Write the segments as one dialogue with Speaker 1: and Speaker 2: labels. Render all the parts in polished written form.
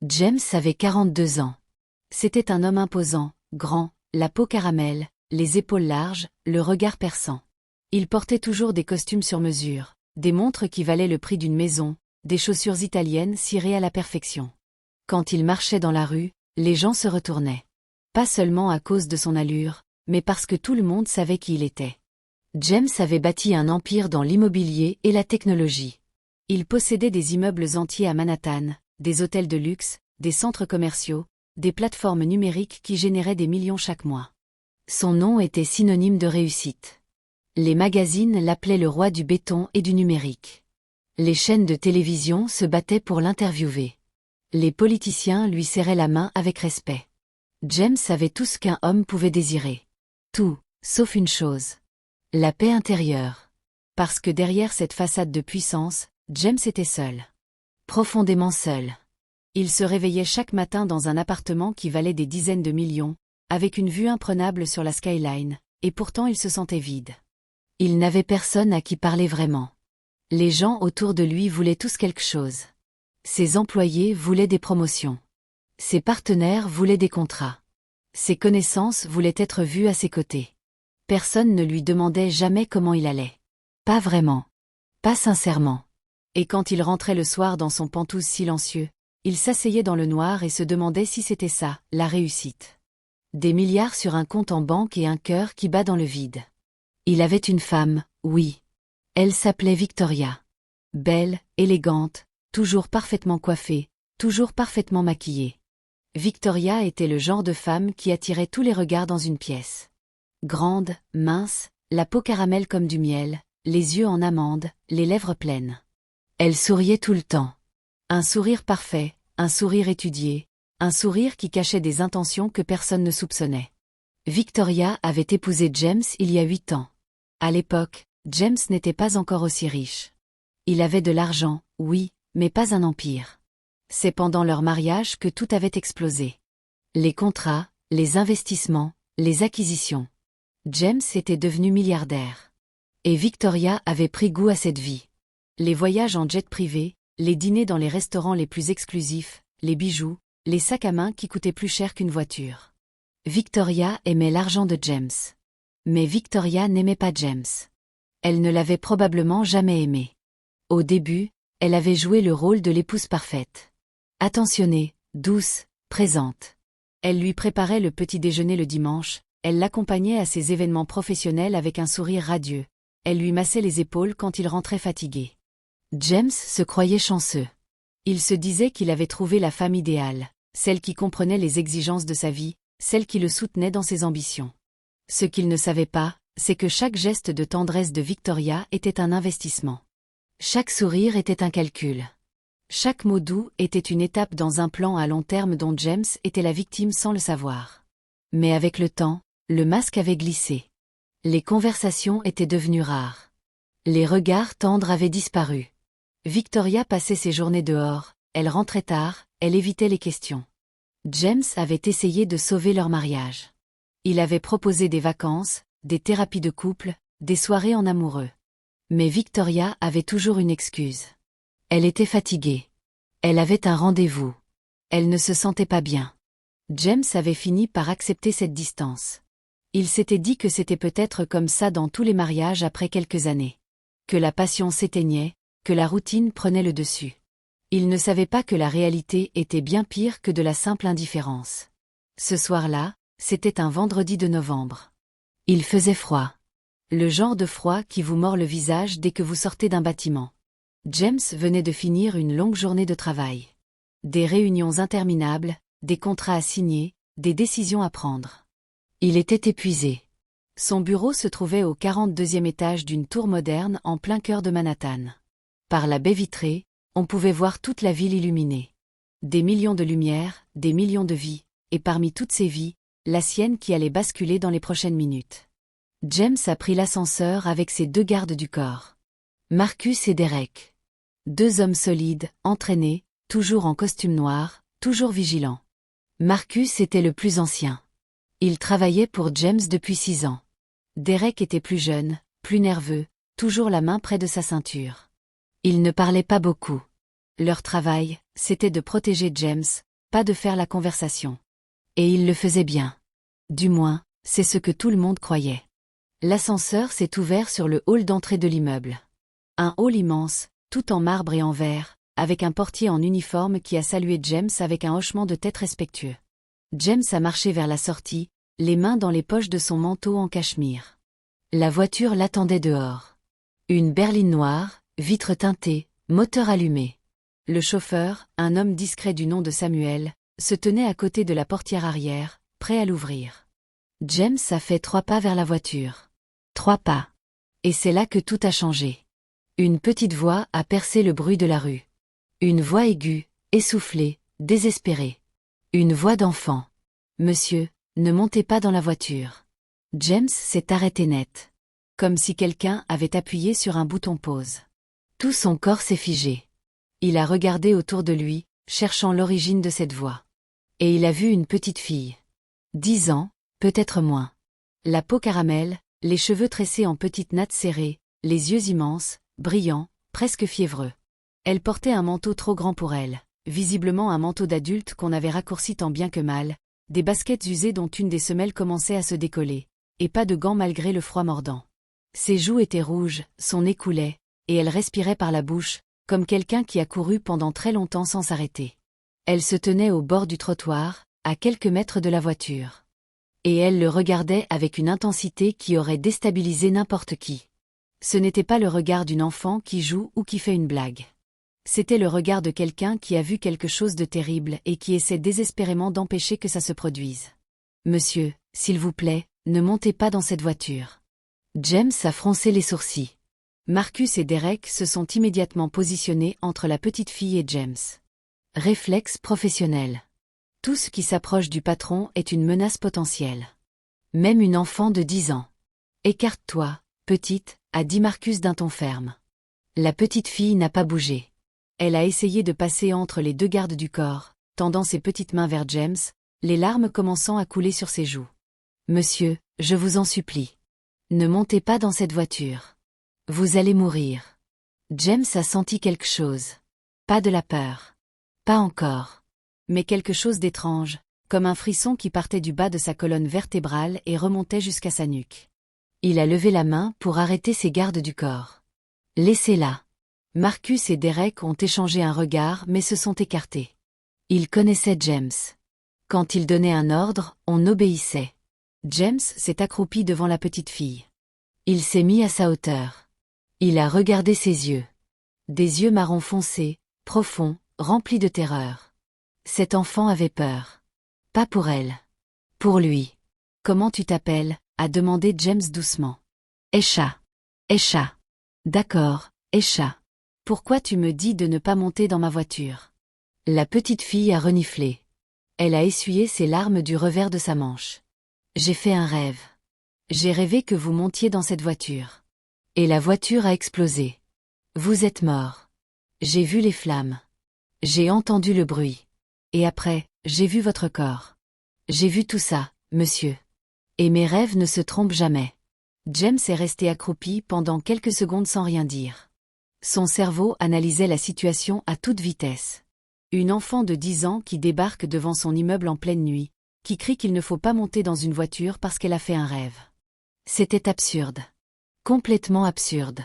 Speaker 1: James avait 42 ans. C'était un homme imposant, grand, la peau caramel, les épaules larges, le regard perçant. Il portait toujours des costumes sur mesure, des montres qui valaient le prix d'une maison, des chaussures italiennes cirées à la perfection. Quand il marchait dans la rue, les gens se retournaient. Pas seulement à cause de son allure, mais parce que tout le monde savait qui il était. James avait bâti un empire dans l'immobilier et la technologie. Il possédait des immeubles entiers à Manhattan, des hôtels de luxe, des centres commerciaux, des plateformes numériques qui généraient des millions chaque mois. Son nom était synonyme de réussite. Les magazines l'appelaient le roi du béton et du numérique. Les chaînes de télévision se battaient pour l'interviewer. Les politiciens lui serraient la main avec respect. James avait tout ce qu'un homme pouvait désirer. Tout, sauf une chose. La paix intérieure. Parce que derrière cette façade de puissance, James était seul. Profondément seul. Il se réveillait chaque matin dans un appartement qui valait des dizaines de millions, avec une vue imprenable sur la skyline, et pourtant il se sentait vide. Il n'avait personne à qui parler vraiment. Les gens autour de lui voulaient tous quelque chose. Ses employés voulaient des promotions. Ses partenaires voulaient des contrats. Ses connaissances voulaient être vues à ses côtés. Personne ne lui demandait jamais comment il allait. Pas vraiment. Pas sincèrement. Et quand il rentrait le soir dans son pantouse silencieux, il s'asseyait dans le noir et se demandait si c'était ça, la réussite. Des milliards sur un compte en banque et un cœur qui bat dans le vide. Il avait une femme, oui. Elle s'appelait Victoria. Belle, élégante, toujours parfaitement coiffée, toujours parfaitement maquillée. Victoria était le genre de femme qui attirait tous les regards dans une pièce. Grande, mince, la peau caramel comme du miel, les yeux en amande, les lèvres pleines. Elle souriait tout le temps. Un sourire parfait, un sourire étudié, un sourire qui cachait des intentions que personne ne soupçonnait. Victoria avait épousé James il y a 8 ans. À l'époque, James n'était pas encore aussi riche. Il avait de l'argent, oui, mais pas un empire. C'est pendant leur mariage que tout avait explosé. Les contrats, les investissements, les acquisitions. James était devenu milliardaire. Et Victoria avait pris goût à cette vie. Les voyages en jet privé, les dîners dans les restaurants les plus exclusifs, les bijoux, les sacs à main qui coûtaient plus cher qu'une voiture. Victoria aimait l'argent de James. Mais Victoria n'aimait pas James. Elle ne l'avait probablement jamais aimé. Au début, elle avait joué le rôle de l'épouse parfaite. Attentionnée, douce, présente. Elle lui préparait le petit déjeuner le dimanche, elle l'accompagnait à ses événements professionnels avec un sourire radieux. Elle lui massait les épaules quand il rentrait fatigué. James se croyait chanceux. Il se disait qu'il avait trouvé la femme idéale, celle qui comprenait les exigences de sa vie, celle qui le soutenait dans ses ambitions. Ce qu'il ne savait pas, c'est que chaque geste de tendresse de Victoria était un investissement. Chaque sourire était un calcul. Chaque mot doux était une étape dans un plan à long terme dont James était la victime sans le savoir. Mais avec le temps, le masque avait glissé. Les conversations étaient devenues rares. Les regards tendres avaient disparu. Victoria passait ses journées dehors, elle rentrait tard, elle évitait les questions. James avait essayé de sauver leur mariage. Il avait proposé des vacances, des thérapies de couple, des soirées en amoureux. Mais Victoria avait toujours une excuse. Elle était fatiguée. Elle avait un rendez-vous. Elle ne se sentait pas bien. James avait fini par accepter cette distance. Il s'était dit que c'était peut-être comme ça dans tous les mariages après quelques années. Que la passion s'éteignait, que la routine prenait le dessus. Il ne savait pas que la réalité était bien pire que de la simple indifférence. Ce soir-là, c'était un vendredi de novembre. Il faisait froid. Le genre de froid qui vous mord le visage dès que vous sortez d'un bâtiment. James venait de finir une longue journée de travail. Des réunions interminables, des contrats à signer, des décisions à prendre. Il était épuisé. Son bureau se trouvait au 42e étage d'une tour moderne en plein cœur de Manhattan. Par la baie vitrée, on pouvait voir toute la ville illuminée. Des millions de lumières, des millions de vies, et parmi toutes ces vies, la sienne qui allait basculer dans les prochaines minutes. James a pris l'ascenseur avec ses 2 gardes du corps. Marcus et Derek. 2 hommes solides, entraînés, toujours en costume noir, toujours vigilants. Marcus était le plus ancien. Il travaillait pour James depuis 6 ans. Derek était plus jeune, plus nerveux, toujours la main près de sa ceinture. Ils ne parlaient pas beaucoup. Leur travail, c'était de protéger James, pas de faire la conversation. Et il le faisait bien. Du moins, c'est ce que tout le monde croyait. L'ascenseur s'est ouvert sur le hall d'entrée de l'immeuble. Un hall immense, tout en marbre et en verre, avec un portier en uniforme qui a salué James avec un hochement de tête respectueux. James a marché vers la sortie, les mains dans les poches de son manteau en cachemire. La voiture l'attendait dehors. Une berline noire, vitres teintées, moteur allumé. Le chauffeur, un homme discret du nom de Samuel, se tenait à côté de la portière arrière, prêt à l'ouvrir. James a fait 3 pas vers la voiture. 3 pas. Et c'est là que tout a changé. Une petite voix a percé le bruit de la rue. Une voix aiguë, essoufflée, désespérée. Une voix d'enfant. « Monsieur, ne montez pas dans la voiture. » James s'est arrêté net. Comme si quelqu'un avait appuyé sur un bouton pause. Tout son corps s'est figé. Il a regardé autour de lui, cherchant l'origine de cette voix. Et il a vu une petite fille. 10 ans, peut-être moins. La peau caramel, les cheveux tressés en petites nattes serrées, les yeux immenses, brillants, presque fiévreux. Elle portait un manteau trop grand pour elle, visiblement un manteau d'adulte qu'on avait raccourci tant bien que mal, des baskets usées dont une des semelles commençait à se décoller, et pas de gants malgré le froid mordant. Ses joues étaient rouges, son nez coulait, et elle respirait par la bouche, comme quelqu'un qui a couru pendant très longtemps sans s'arrêter. Elle se tenait au bord du trottoir, à quelques mètres de la voiture. Et elle le regardait avec une intensité qui aurait déstabilisé n'importe qui. Ce n'était pas le regard d'une enfant qui joue ou qui fait une blague. C'était le regard de quelqu'un qui a vu quelque chose de terrible et qui essaie désespérément d'empêcher que ça se produise. « Monsieur, s'il vous plaît, ne montez pas dans cette voiture. » James a froncé les sourcils. Marcus et Derek se sont immédiatement positionnés entre la petite fille et James. Réflexe professionnel. Tout ce qui s'approche du patron est une menace potentielle. Même une enfant de 10 ans. « Écarte-toi, petite », a dit Marcus d'un ton ferme. La petite fille n'a pas bougé. Elle a essayé de passer entre les 2 gardes du corps, tendant ses petites mains vers James, les larmes commençant à couler sur ses joues. « Monsieur, je vous en supplie. Ne montez pas dans cette voiture. Vous allez mourir. » James a senti quelque chose. Pas de la peur. Pas encore. Mais quelque chose d'étrange, comme un frisson qui partait du bas de sa colonne vertébrale et remontait jusqu'à sa nuque. Il a levé la main pour arrêter ses gardes du corps. « Laissez-la. » Marcus et Derek ont échangé un regard mais se sont écartés. Ils connaissaient James. Quand il donnait un ordre, on obéissait. James s'est accroupi devant la petite fille. Il s'est mis à sa hauteur. Il a regardé ses yeux. Des yeux marron foncé, profonds, remplis de terreur. Cet enfant avait peur. Pas pour elle. Pour lui. « Comment tu t'appelles ?» a demandé James doucement. « Esha. Esha. »« D'accord, Esha. Pourquoi tu me dis de ne pas monter dans ma voiture ?» La petite fille a reniflé. Elle a essuyé ses larmes du revers de sa manche. « J'ai fait un rêve. J'ai rêvé que vous montiez dans cette voiture. Et la voiture a explosé. Vous êtes mort. J'ai vu les flammes. J'ai entendu le bruit. Et après, j'ai vu votre corps. J'ai vu tout ça, monsieur. Et mes rêves ne se trompent jamais. » James est resté accroupi pendant quelques secondes sans rien dire. Son cerveau analysait la situation à toute vitesse. Une enfant de 10 ans qui débarque devant son immeuble en pleine nuit, qui crie qu'il ne faut pas monter dans une voiture parce qu'elle a fait un rêve. C'était absurde. Complètement absurde.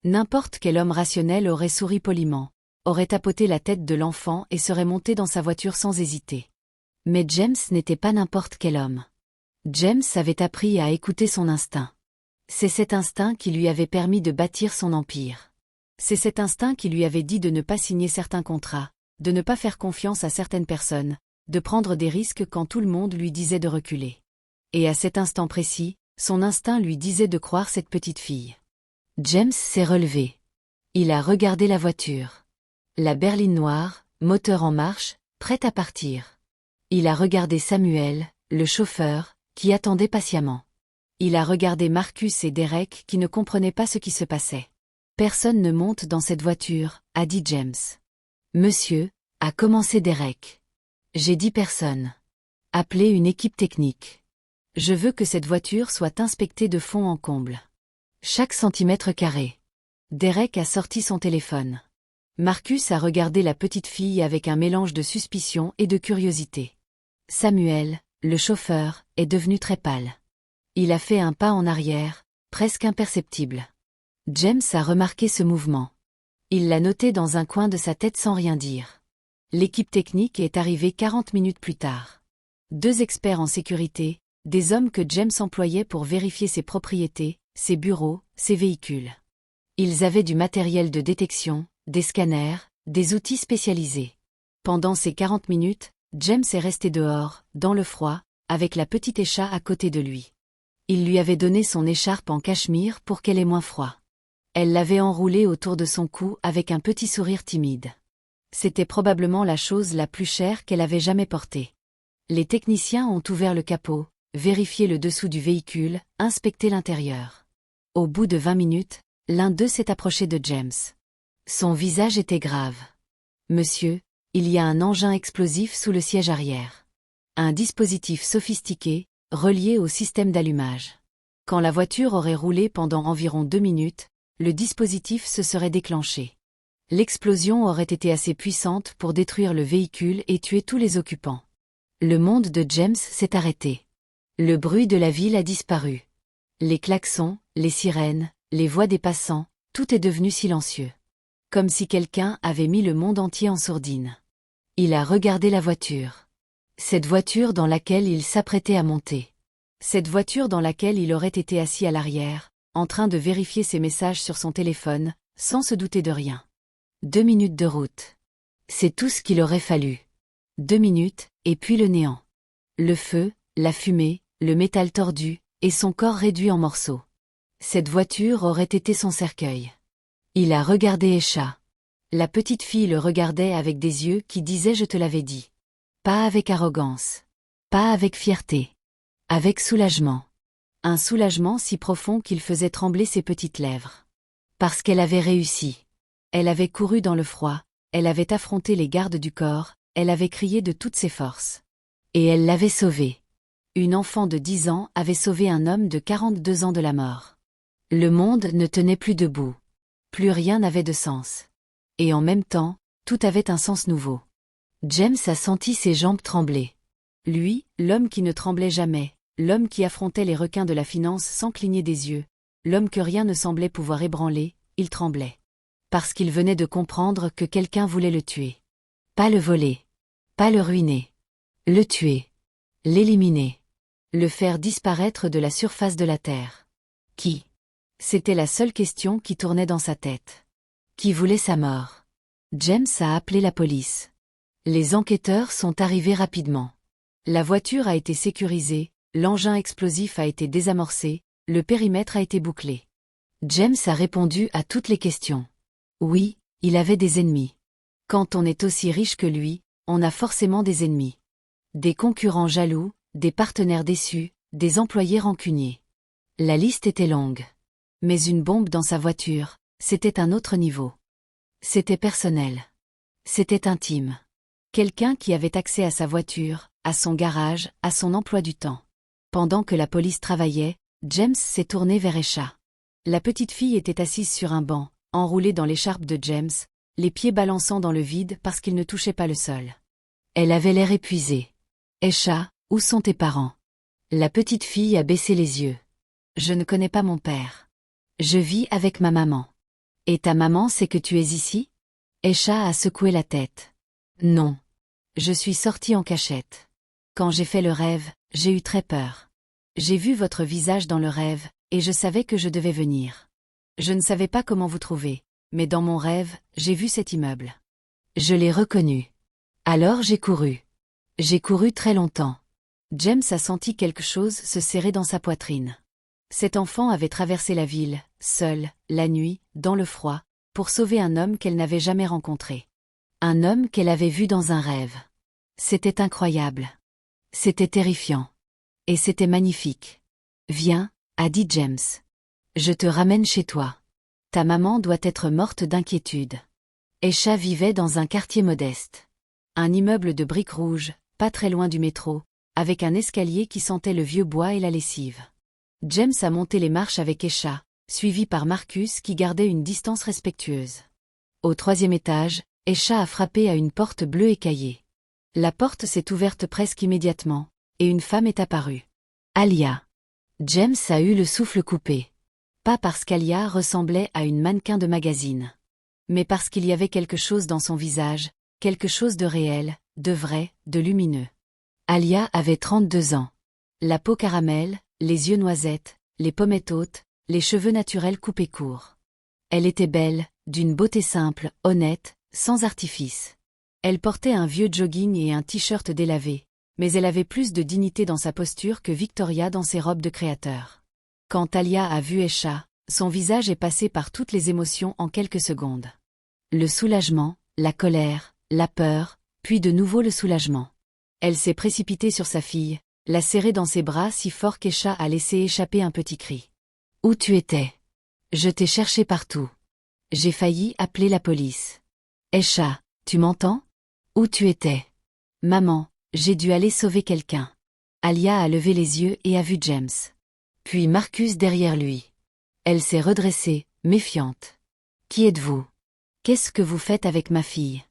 Speaker 1: N'importe quel homme rationnel aurait souri poliment, aurait tapoté la tête de l'enfant et serait monté dans sa voiture sans hésiter. Mais James n'était pas n'importe quel homme. James avait appris à écouter son instinct. C'est cet instinct qui lui avait permis de bâtir son empire. C'est cet instinct qui lui avait dit de ne pas signer certains contrats, de ne pas faire confiance à certaines personnes, de prendre des risques quand tout le monde lui disait de reculer. Et à cet instant précis, son instinct lui disait de croire cette petite fille. James s'est relevé. Il a regardé la voiture. La berline noire, moteur en marche, prête à partir. Il a regardé Samuel, le chauffeur, qui attendait patiemment. Il a regardé Marcus et Derek qui ne comprenaient pas ce qui se passait. « Personne ne monte dans cette voiture », a dit James. « Monsieur », a commencé Derek. « J'ai dit personne. Appelez une équipe technique. Je veux que cette voiture soit inspectée de fond en comble. Chaque centimètre carré. » Derek a sorti son téléphone. « Marcus a regardé la petite fille avec un mélange de suspicion et de curiosité. Samuel, le chauffeur, est devenu très pâle. Il a fait un pas en arrière, presque imperceptible. James a remarqué ce mouvement. Il l'a noté dans un coin de sa tête sans rien dire. L'équipe technique est arrivée 40 minutes plus tard. 2 experts en sécurité, des hommes que James employait pour vérifier ses propriétés, ses bureaux, ses véhicules. Ils avaient du matériel de détection, des scanners, des outils spécialisés. Pendant ces 40 minutes, James est resté dehors, dans le froid, avec la petite Esha à côté de lui. Il lui avait donné son écharpe en cachemire pour qu'elle ait moins froid. Elle l'avait enroulée autour de son cou avec un petit sourire timide. C'était probablement la chose la plus chère qu'elle avait jamais portée. Les techniciens ont ouvert le capot, vérifié le dessous du véhicule, inspecté l'intérieur. Au bout de 20 minutes, l'un d'eux s'est approché de James. Son visage était grave. « Monsieur, il y a un engin explosif sous le siège arrière. Un dispositif sophistiqué, relié au système d'allumage. Quand la voiture aurait roulé pendant environ 2 minutes, le dispositif se serait déclenché. L'explosion aurait été assez puissante pour détruire le véhicule et tuer tous les occupants. » Le monde de James s'est arrêté. Le bruit de la ville a disparu. Les klaxons, les sirènes, les voix des passants, tout est devenu silencieux. Comme si quelqu'un avait mis le monde entier en sourdine. Il a regardé la voiture. Cette voiture dans laquelle il s'apprêtait à monter. Cette voiture dans laquelle il aurait été assis à l'arrière, en train de vérifier ses messages sur son téléphone, sans se douter de rien. 2 minutes de route. C'est tout ce qu'il aurait fallu. 2 minutes, et puis le néant. Le feu, la fumée, le métal tordu, et son corps réduit en morceaux. Cette voiture aurait été son cercueil. Il a regardé Esha. La petite fille le regardait avec des yeux qui disaient « Je te l'avais dit ». Pas avec arrogance. Pas avec fierté. Avec soulagement. Un soulagement si profond qu'il faisait trembler ses petites lèvres. Parce qu'elle avait réussi. Elle avait couru dans le froid, elle avait affronté les gardes du corps, elle avait crié de toutes ses forces. Et elle l'avait sauvé. Une enfant de 10 ans avait sauvé un homme de 42 ans de la mort. Le monde ne tenait plus debout. Plus rien n'avait de sens. Et en même temps, tout avait un sens nouveau. James a senti ses jambes trembler. Lui, l'homme qui ne tremblait jamais, l'homme qui affrontait les requins de la finance sans cligner des yeux, l'homme que rien ne semblait pouvoir ébranler, il tremblait. Parce qu'il venait de comprendre que quelqu'un voulait le tuer. Pas le voler. Pas le ruiner. Le tuer. L'éliminer. Le faire disparaître de la surface de la terre. Qui? C'était la seule question qui tournait dans sa tête. Qui voulait sa mort? James a appelé la police. Les enquêteurs sont arrivés rapidement. La voiture a été sécurisée, l'engin explosif a été désamorcé, le périmètre a été bouclé. James a répondu à toutes les questions. Oui, il avait des ennemis. Quand on est aussi riche que lui, on a forcément des ennemis. Des concurrents jaloux, des partenaires déçus, des employés rancuniers. La liste était longue. Mais une bombe dans sa voiture, c'était un autre niveau. C'était personnel. C'était intime. Quelqu'un qui avait accès à sa voiture, à son garage, à son emploi du temps. Pendant que la police travaillait, James s'est tourné vers Esha. La petite fille était assise sur un banc, enroulée dans l'écharpe de James, les pieds balançant dans le vide parce qu'il ne touchait pas le sol. Elle avait l'air épuisée. « Esha, où sont tes parents ?» La petite fille a baissé les yeux. « Je ne connais pas mon père. Je vis avec ma maman. »« Et ta maman sait que tu es ici ?» Esha a secoué la tête. « Non. Je suis sortie en cachette. Quand j'ai fait le rêve, j'ai eu très peur. J'ai vu votre visage dans le rêve, et je savais que je devais venir. Je ne savais pas comment vous trouver, mais dans mon rêve, j'ai vu cet immeuble. Je l'ai reconnu. Alors j'ai couru. J'ai couru très longtemps. » James a senti quelque chose se serrer dans sa poitrine. Cet enfant avait traversé la ville, seule, la nuit, dans le froid, pour sauver un homme qu'elle n'avait jamais rencontré. Un homme qu'elle avait vu dans un rêve. C'était incroyable. C'était terrifiant. Et c'était magnifique. « Viens, » a dit James. « Je te ramène chez toi. Ta maman doit être morte d'inquiétude. » Esha vivait dans un quartier modeste. Un immeuble de briques rouges, pas très loin du métro, avec un escalier qui sentait le vieux bois et la lessive. James a monté les marches avec Esha, suivi par Marcus qui gardait une distance respectueuse. Au 3e étage, Esha a frappé à une porte bleue écaillée. La porte s'est ouverte presque immédiatement, et une femme est apparue. Alia. James a eu le souffle coupé. Pas parce qu'Alia ressemblait à une mannequin de magazine. Mais parce qu'il y avait quelque chose dans son visage, quelque chose de réel, de vrai, de lumineux. Alia avait 32 ans. La peau caramel, les yeux noisettes, les pommettes hautes, les cheveux naturels coupés courts. Elle était belle, d'une beauté simple, honnête, sans artifice. Elle portait un vieux jogging et un t-shirt délavé, mais elle avait plus de dignité dans sa posture que Victoria dans ses robes de créateur. Quand Alia a vu Esha, son visage est passé par toutes les émotions en quelques secondes. Le soulagement, la colère, la peur, puis de nouveau le soulagement. Elle s'est précipitée sur sa fille, l'a serrée dans ses bras si fort qu'Esha a laissé échapper un petit cri. « Où tu étais ? Je t'ai cherché partout. J'ai failli appeler la police. Esha, tu m'entends ? Où tu étais ? Maman, j'ai dû aller sauver quelqu'un. » Alia a levé les yeux et a vu James. Puis Marcus derrière lui. Elle s'est redressée, méfiante. « Qui êtes-vous ? Qu'est-ce que vous faites avec ma fille ? »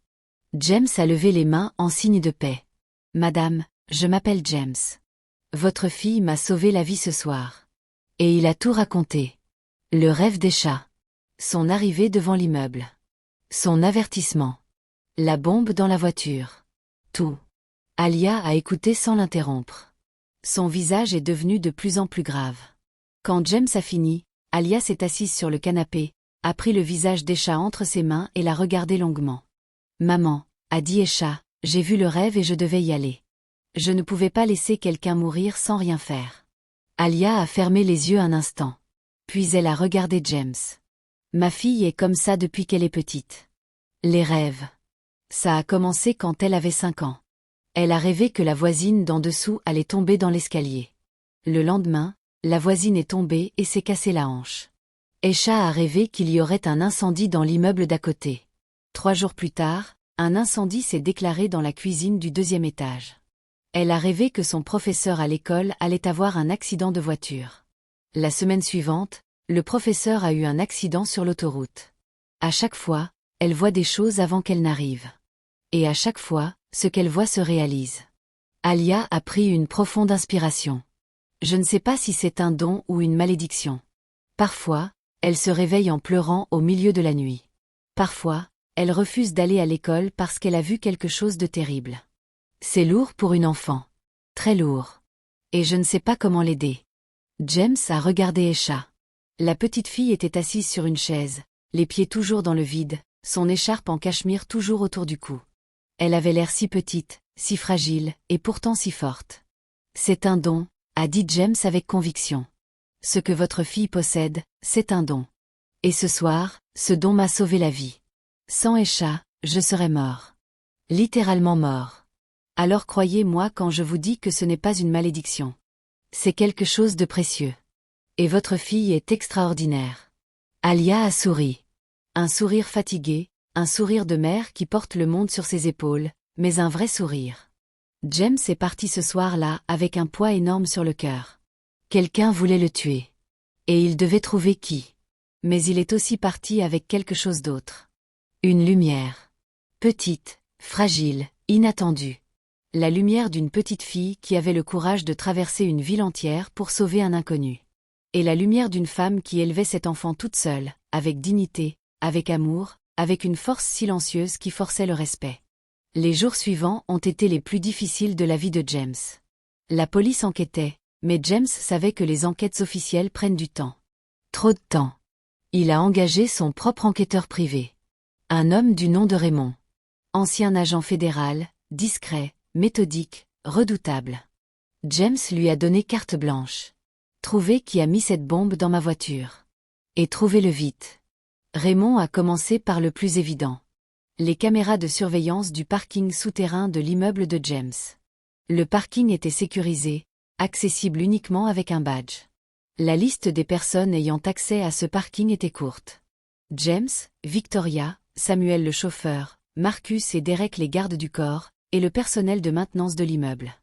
Speaker 1: James a levé les mains en signe de paix. « Madame, je m'appelle James. Votre fille m'a sauvé la vie ce soir. » Et il a tout raconté. Le rêve d'Esha. Son arrivée devant l'immeuble. Son avertissement. La bombe dans la voiture. Tout. Alia a écouté sans l'interrompre. Son visage est devenu de plus en plus grave. Quand James a fini, Alia s'est assise sur le canapé, a pris le visage d'Esha entre ses mains et l'a regardé longuement. « Maman, » a dit Esha, « j'ai vu le rêve et je devais y aller. Je ne pouvais pas laisser quelqu'un mourir sans rien faire. » Alia a fermé les yeux un instant. Puis elle a regardé James. « Ma fille est comme ça depuis qu'elle est petite. Les rêves. Ça a commencé quand elle avait 5 ans. Elle a rêvé que la voisine d'en dessous allait tomber dans l'escalier. Le lendemain, la voisine est tombée et s'est cassé la hanche. Esha a rêvé qu'il y aurait un incendie dans l'immeuble d'à côté. 3 jours plus tard, un incendie s'est déclaré dans la cuisine du 2e étage. Elle a rêvé que son professeur à l'école allait avoir un accident de voiture. La semaine suivante, le professeur a eu un accident sur l'autoroute. À chaque fois, elle voit des choses avant qu'elles n'arrivent. Et à chaque fois, ce qu'elle voit se réalise. Alia a pris une profonde inspiration. Je ne sais pas si c'est un don ou une malédiction. Parfois, elle se réveille en pleurant au milieu de la nuit. Parfois, elle refuse d'aller à l'école parce qu'elle a vu quelque chose de terrible. C'est lourd pour une enfant. Très lourd. Et je ne sais pas comment l'aider. James a regardé Esha. La petite fille était assise sur une chaise, les pieds toujours dans le vide, son écharpe en cachemire toujours autour du cou. Elle avait l'air si petite, si fragile, et pourtant si forte. C'est un don, a dit James avec conviction. Ce que votre fille possède, c'est un don. Et ce soir, ce don m'a sauvé la vie. Sans Esha, je serais mort. Littéralement mort. Alors croyez-moi quand je vous dis que ce n'est pas une malédiction. C'est quelque chose de précieux. Et votre fille est extraordinaire. Alia a souri. Un sourire fatigué, un sourire de mère qui porte le monde sur ses épaules, mais un vrai sourire. James est parti ce soir-là avec un poids énorme sur le cœur. Quelqu'un voulait le tuer. Et il devait trouver qui. Mais il est aussi parti avec quelque chose d'autre. Une lumière. Petite, fragile, inattendue. La lumière d'une petite fille qui avait le courage de traverser une ville entière pour sauver un inconnu. Et la lumière d'une femme qui élevait cet enfant toute seule, avec dignité, avec amour, avec une force silencieuse qui forçait le respect. Les jours suivants ont été les plus difficiles de la vie de James. La police enquêtait, mais James savait que les enquêtes officielles prennent du temps. Trop de temps. Il a engagé son propre enquêteur privé. Un homme du nom de Raymond. Ancien agent fédéral, discret, méthodique, redoutable. James lui a donné carte blanche. Trouvez qui a mis cette bombe dans ma voiture. Et trouvez-le vite. Raymond a commencé par le plus évident. Les caméras de surveillance du parking souterrain de l'immeuble de James. Le parking était sécurisé, accessible uniquement avec un badge. La liste des personnes ayant accès à ce parking était courte. James, Victoria, Samuel le chauffeur, Marcus et Derek les gardes du corps, et le personnel de maintenance de l'immeuble.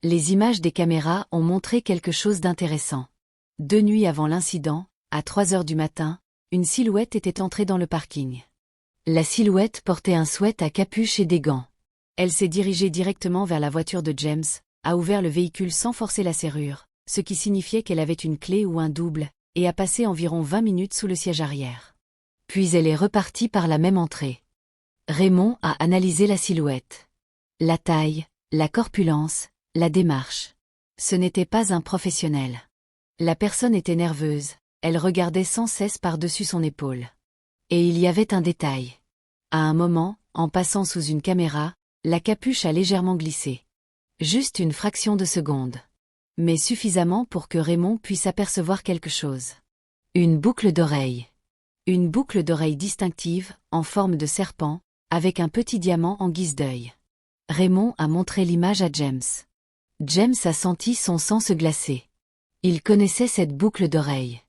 Speaker 1: Les images des caméras ont montré quelque chose d'intéressant. 2 nuits avant l'incident, à 3 heures du matin, une silhouette était entrée dans le parking. La silhouette portait un sweat à capuche et des gants. Elle s'est dirigée directement vers la voiture de James, a ouvert le véhicule sans forcer la serrure, ce qui signifiait qu'elle avait une clé ou un double, et a passé environ 20 minutes sous le siège arrière. Puis elle est repartie par la même entrée. Raymond a analysé la silhouette. La taille, la corpulence, la démarche. Ce n'était pas un professionnel. La personne était nerveuse, elle regardait sans cesse par-dessus son épaule. Et il y avait un détail. À un moment, en passant sous une caméra, la capuche a légèrement glissé. Juste une fraction de seconde. Mais suffisamment pour que Raymond puisse apercevoir quelque chose. Une boucle d'oreille. Une boucle d'oreille distinctive, en forme de serpent, avec un petit diamant en guise d'œil. Raymond a montré l'image à James. James a senti son sang se glacer. Il connaissait cette boucle d'oreille.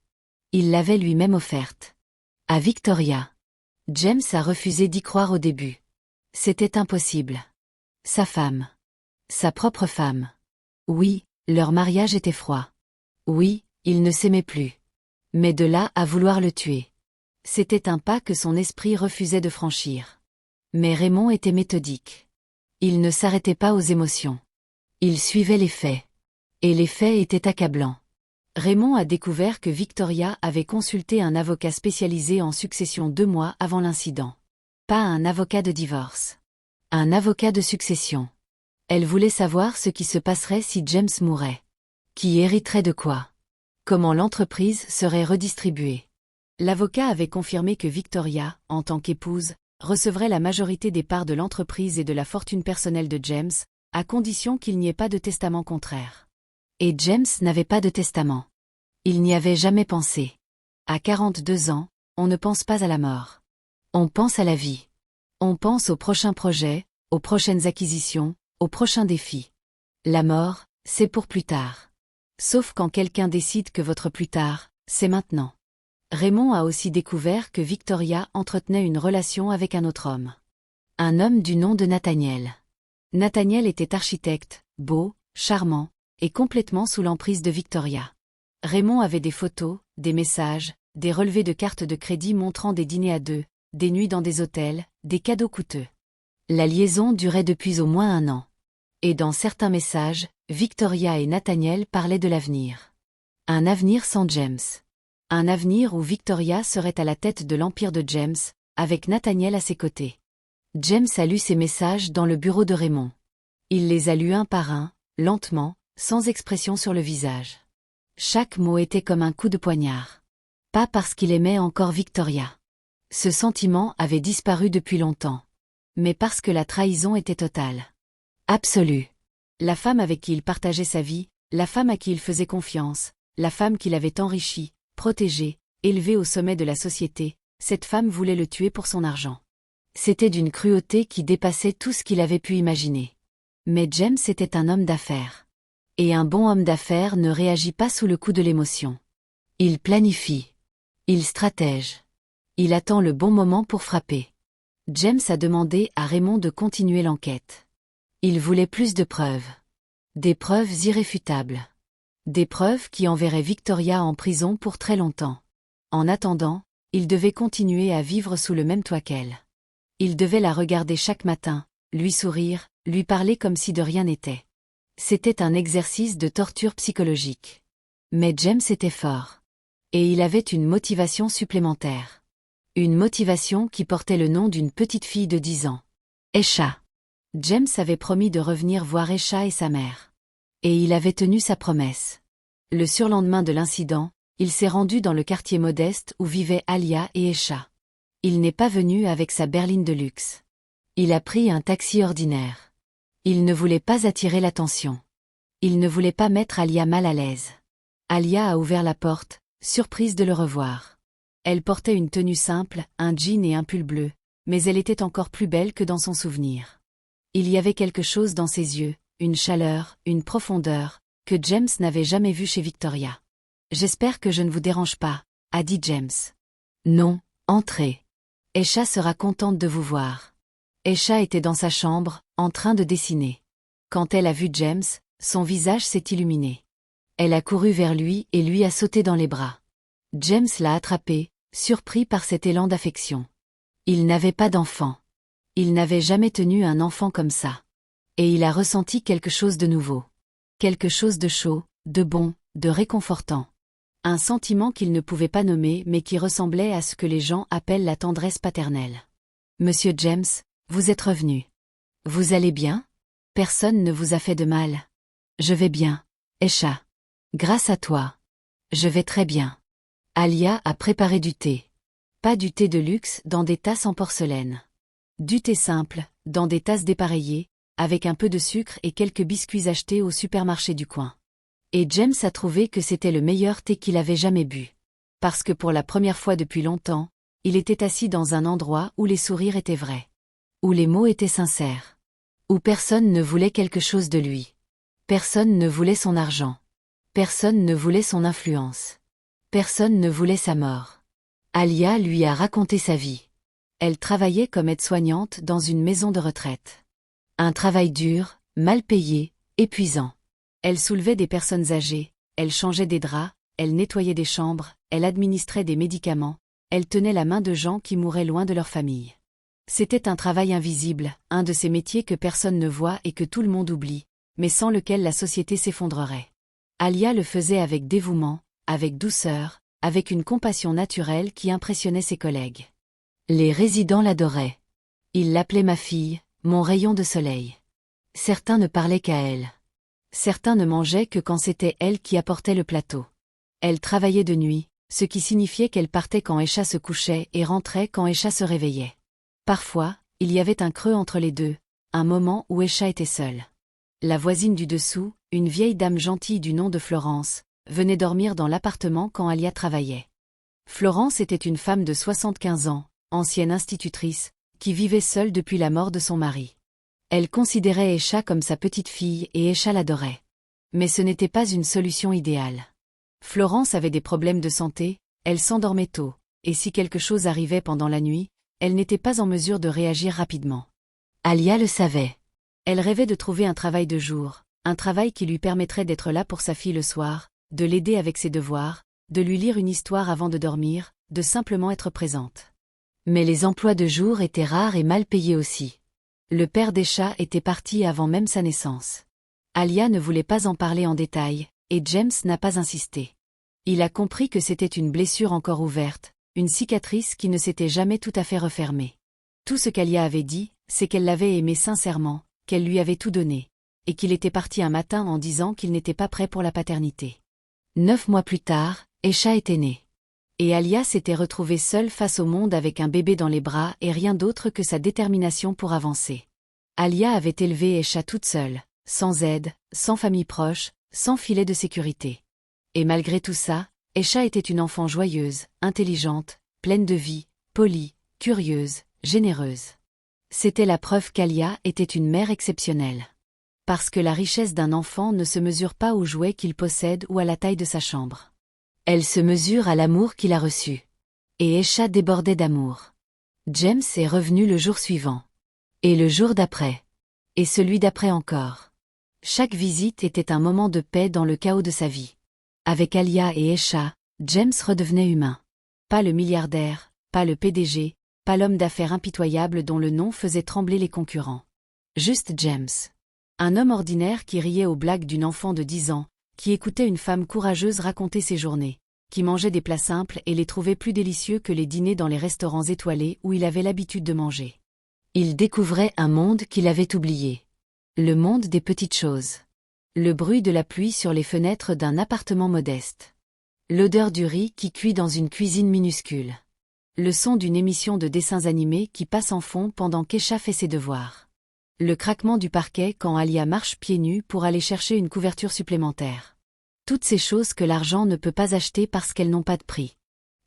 Speaker 1: Il l'avait lui-même offerte. À Victoria. James a refusé d'y croire au début. C'était impossible. Sa femme. Sa propre femme. Oui, leur mariage était froid. Oui, ils ne s'aimaient plus. Mais de là à vouloir le tuer. C'était un pas que son esprit refusait de franchir. Mais Raymond était méthodique. Il ne s'arrêtait pas aux émotions. Il suivait les faits. Et les faits étaient accablants. Raymond a découvert que Victoria avait consulté un avocat spécialisé en succession 2 mois avant l'incident. Pas un avocat de divorce. Un avocat de succession. Elle voulait savoir ce qui se passerait si James mourait. Qui hériterait de quoi? Comment l'entreprise serait redistribuée? L'avocat avait confirmé que Victoria, en tant qu'épouse, recevrait la majorité des parts de l'entreprise et de la fortune personnelle de James, à condition qu'il n'y ait pas de testament contraire. Et James n'avait pas de testament. Il n'y avait jamais pensé. À 42 ans, on ne pense pas à la mort. On pense à la vie. On pense aux prochains projets, aux prochaines acquisitions, aux prochains défis. La mort, c'est pour plus tard. Sauf quand quelqu'un décide que votre plus tard, c'est maintenant. Raymond a aussi découvert que Victoria entretenait une relation avec un autre homme. Un homme du nom de Nathaniel. Nathaniel était architecte, beau, charmant, et complètement sous l'emprise de Victoria. Raymond avait des photos, des messages, des relevés de cartes de crédit montrant des dîners à deux, des nuits dans des hôtels, des cadeaux coûteux. La liaison durait depuis au moins 1 an. Et dans certains messages, Victoria et Nathaniel parlaient de l'avenir. Un avenir sans James. Un avenir où Victoria serait à la tête de l'empire de James, avec Nathaniel à ses côtés. James a lu ces messages dans le bureau de Raymond. Il les a lus un par un, lentement, sans expression sur le visage. Chaque mot était comme un coup de poignard. Pas parce qu'il aimait encore Victoria. Ce sentiment avait disparu depuis longtemps. Mais parce que la trahison était totale. Absolue. La femme avec qui il partageait sa vie, la femme à qui il faisait confiance, la femme qui l'avait enrichi, protégé, élevé au sommet de la société, cette femme voulait le tuer pour son argent. C'était d'une cruauté qui dépassait tout ce qu'il avait pu imaginer. Mais James était un homme d'affaires. Et un bon homme d'affaires ne réagit pas sous le coup de l'émotion. Il planifie. Il stratège. Il attend le bon moment pour frapper. James a demandé à Raymond de continuer l'enquête. Il voulait plus de preuves. Des preuves irréfutables. Des preuves qui enverraient Victoria en prison pour très longtemps. En attendant, il devait continuer à vivre sous le même toit qu'elle. Il devait la regarder chaque matin, lui sourire, lui parler comme si de rien n'était. C'était un exercice de torture psychologique. Mais James était fort. Et il avait une motivation supplémentaire. Une motivation qui portait le nom d'une petite fille de 10 ans. Esha. James avait promis de revenir voir Esha et sa mère. Et il avait tenu sa promesse. Le surlendemain de l'incident, il s'est rendu dans le quartier modeste où vivaient Alia et Esha. Il n'est pas venu avec sa berline de luxe. Il a pris un taxi ordinaire. Il ne voulait pas attirer l'attention. Il ne voulait pas mettre Alia mal à l'aise. Alia a ouvert la porte, surprise de le revoir. Elle portait une tenue simple, un jean et un pull bleu, mais elle était encore plus belle que dans son souvenir. Il y avait quelque chose dans ses yeux, une chaleur, une profondeur, que James n'avait jamais vue chez Victoria. « J'espère que je ne vous dérange pas », a dit James. « Non, entrez. Esha sera contente de vous voir. » Esha était dans sa chambre, en train de dessiner. Quand elle a vu James, son visage s'est illuminé. Elle a couru vers lui et lui a sauté dans les bras. James l'a attrapé, surpris par cet élan d'affection. Il n'avait pas d'enfant. Il n'avait jamais tenu un enfant comme ça. Et il a ressenti quelque chose de nouveau. Quelque chose de chaud, de bon, de réconfortant. Un sentiment qu'il ne pouvait pas nommer mais qui ressemblait à ce que les gens appellent la tendresse paternelle. « Monsieur James, vous êtes revenu. Vous allez bien? Personne ne vous a fait de mal. » « Je vais bien, Esha. Grâce à toi. Je vais très bien. » Alia a préparé du thé. Pas du thé de luxe dans des tasses en porcelaine. Du thé simple, dans des tasses dépareillées, avec un peu de sucre et quelques biscuits achetés au supermarché du coin. Et James a trouvé que c'était le meilleur thé qu'il avait jamais bu. Parce que pour la première fois depuis longtemps, il était assis dans un endroit où les sourires étaient vrais. Où les mots étaient sincères. Où personne ne voulait quelque chose de lui. Personne ne voulait son argent. Personne ne voulait son influence. Personne ne voulait sa mort. Alia lui a raconté sa vie. Elle travaillait comme aide-soignante dans une maison de retraite. Un travail dur, mal payé, épuisant. Elle soulevait des personnes âgées, elle changeait des draps, elle nettoyait des chambres, elle administrait des médicaments, elle tenait la main de gens qui mouraient loin de leur famille. C'était un travail invisible, un de ces métiers que personne ne voit et que tout le monde oublie, mais sans lequel la société s'effondrerait. Alia le faisait avec dévouement, avec douceur, avec une compassion naturelle qui impressionnait ses collègues. Les résidents l'adoraient. Ils l'appelaient ma fille, mon rayon de soleil. Certains ne parlaient qu'à elle. Certains ne mangeaient que quand c'était elle qui apportait le plateau. Elle travaillait de nuit, ce qui signifiait qu'elle partait quand Esha se couchait et rentrait quand Esha se réveillait. Parfois, il y avait un creux entre les deux, un moment où Esha était seule. La voisine du dessous, une vieille dame gentille du nom de Florence, venait dormir dans l'appartement quand Alia travaillait. Florence était une femme de 75 ans, ancienne institutrice, qui vivait seule depuis la mort de son mari. Elle considérait Esha comme sa petite fille et Esha l'adorait. Mais ce n'était pas une solution idéale. Florence avait des problèmes de santé, elle s'endormait tôt, et si quelque chose arrivait pendant la nuit, elle n'était pas en mesure de réagir rapidement. Alia le savait. Elle rêvait de trouver un travail de jour, un travail qui lui permettrait d'être là pour sa fille le soir, de l'aider avec ses devoirs, de lui lire une histoire avant de dormir, de simplement être présente. Mais les emplois de jour étaient rares et mal payés aussi. Le père d'Esha était parti avant même sa naissance. Alia ne voulait pas en parler en détail, et James n'a pas insisté. Il a compris que c'était une blessure encore ouverte, une cicatrice qui ne s'était jamais tout à fait refermée. Tout ce qu'Alia avait dit, c'est qu'elle l'avait aimé sincèrement, qu'elle lui avait tout donné, et qu'il était parti un matin en disant qu'il n'était pas prêt pour la paternité. 9 mois plus tard, Esha était née. Et Alia s'était retrouvée seule face au monde avec un bébé dans les bras et rien d'autre que sa détermination pour avancer. Alia avait élevé Esha toute seule, sans aide, sans famille proche, sans filet de sécurité. Et malgré tout ça, Esha était une enfant joyeuse, intelligente, pleine de vie, polie, curieuse, généreuse. C'était la preuve qu'Alia était une mère exceptionnelle. Parce que la richesse d'un enfant ne se mesure pas aux jouets qu'il possède ou à la taille de sa chambre. Elle se mesure à l'amour qu'il a reçu. Et Esha débordait d'amour. James est revenu le jour suivant. Et le jour d'après. Et celui d'après encore. Chaque visite était un moment de paix dans le chaos de sa vie. Avec Alia et Esha, James redevenait humain. Pas le milliardaire, pas le PDG, pas l'homme d'affaires impitoyable dont le nom faisait trembler les concurrents. Juste James. Un homme ordinaire qui riait aux blagues d'une enfant de 10 ans, qui écoutait une femme courageuse raconter ses journées, qui mangeait des plats simples et les trouvait plus délicieux que les dîners dans les restaurants étoilés où il avait l'habitude de manger. Il découvrait un monde qu'il avait oublié. Le monde des petites choses. Le bruit de la pluie sur les fenêtres d'un appartement modeste. L'odeur du riz qui cuit dans une cuisine minuscule. Le son d'une émission de dessins animés qui passe en fond pendant qu'Esha fait ses devoirs. Le craquement du parquet quand Alia marche pieds nus pour aller chercher une couverture supplémentaire. Toutes ces choses que l'argent ne peut pas acheter parce qu'elles n'ont pas de prix.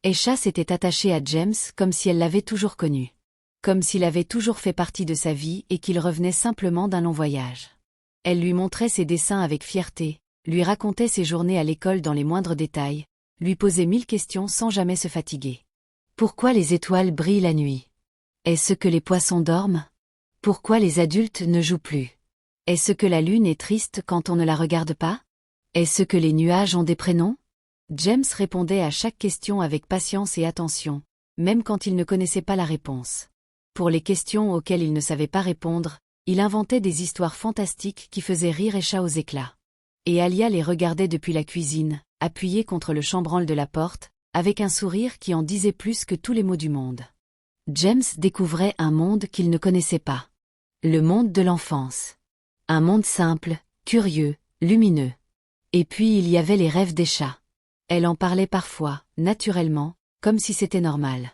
Speaker 1: Esha s'était attachée à James comme si elle l'avait toujours connu. Comme s'il avait toujours fait partie de sa vie et qu'il revenait simplement d'un long voyage. Elle lui montrait ses dessins avec fierté, lui racontait ses journées à l'école dans les moindres détails, lui posait 1000 questions sans jamais se fatiguer. Pourquoi les étoiles brillent la nuit? Est-ce que les poissons dorment? Pourquoi les adultes ne jouent plus? Est-ce que la lune est triste quand on ne la regarde pas? Est-ce que les nuages ont des prénoms? James répondait à chaque question avec patience et attention, même quand il ne connaissait pas la réponse. Pour les questions auxquelles il ne savait pas répondre, il inventait des histoires fantastiques qui faisaient rire Esha aux éclats. Et Alia les regardait depuis la cuisine, appuyée contre le chambranle de la porte, avec un sourire qui en disait plus que tous les mots du monde. James découvrait un monde qu'il ne connaissait pas. Le monde de l'enfance. Un monde simple, curieux, lumineux. Et puis il y avait les rêves d'Esha. Elle en parlait parfois, naturellement, comme si c'était normal.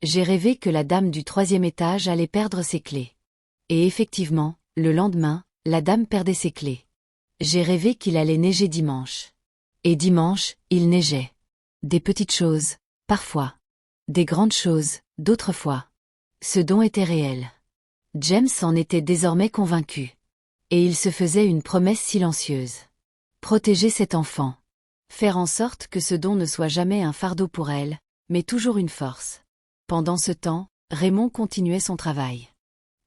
Speaker 1: J'ai rêvé que la dame du 3e étage allait perdre ses clés. Et effectivement, le lendemain, la dame perdait ses clés. J'ai rêvé qu'il allait neiger dimanche. Et dimanche, il neigeait. Des petites choses, parfois. Des grandes choses, d'autres fois. Ce don était réel. James en était désormais convaincu. Et il se faisait une promesse silencieuse. Protéger cet enfant. Faire en sorte que ce don ne soit jamais un fardeau pour elle, mais toujours une force. Pendant ce temps, Raymond continuait son travail.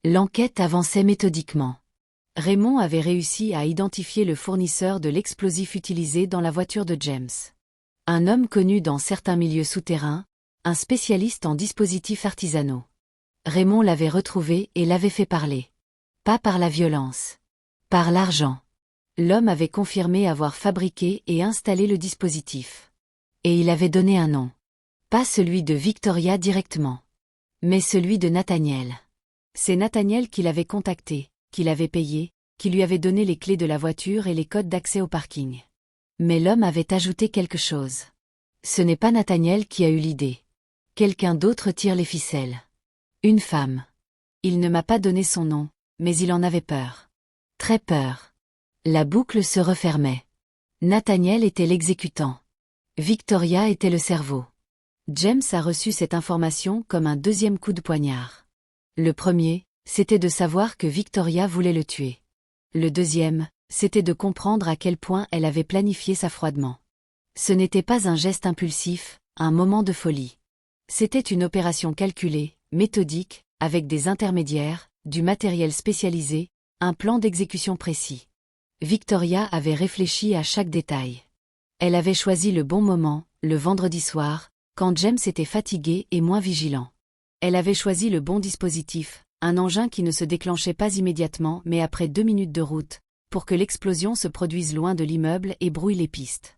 Speaker 1: L'enquête avançait méthodiquement. Raymond avait réussi à identifier le fournisseur de l'explosif utilisé dans la voiture de James. Un homme connu dans certains milieux souterrains, un spécialiste en dispositifs artisanaux. Raymond l'avait retrouvé et l'avait fait parler. Pas par la violence. Par l'argent. L'homme avait confirmé avoir fabriqué et installé le dispositif. Et il avait donné un nom. Pas celui de Victoria directement. Mais celui de Nathaniel. C'est Nathaniel qui l'avait contacté, qui l'avait payé, qui lui avait donné les clés de la voiture et les codes d'accès au parking. Mais l'homme avait ajouté quelque chose. Ce n'est pas Nathaniel qui a eu l'idée. Quelqu'un d'autre tire les ficelles. Une femme. Il ne m'a pas donné son nom, mais il en avait peur. Très peur. La boucle se refermait. Nathaniel était l'exécutant. Victoria était le cerveau. James a reçu cette information comme un deuxième coup de poignard. Le premier, c'était de savoir que Victoria voulait le tuer. Le deuxième, c'était de comprendre à quel point elle avait planifié ça froidement. Ce n'était pas un geste impulsif, un moment de folie. C'était une opération calculée, méthodique, avec des intermédiaires, du matériel spécialisé, un plan d'exécution précis. Victoria avait réfléchi à chaque détail. Elle avait choisi le bon moment, le vendredi soir, quand James était fatigué et moins vigilant. Elle avait choisi le bon dispositif, un engin qui ne se déclenchait pas immédiatement mais après 2 minutes de route, pour que l'explosion se produise loin de l'immeuble et brouille les pistes.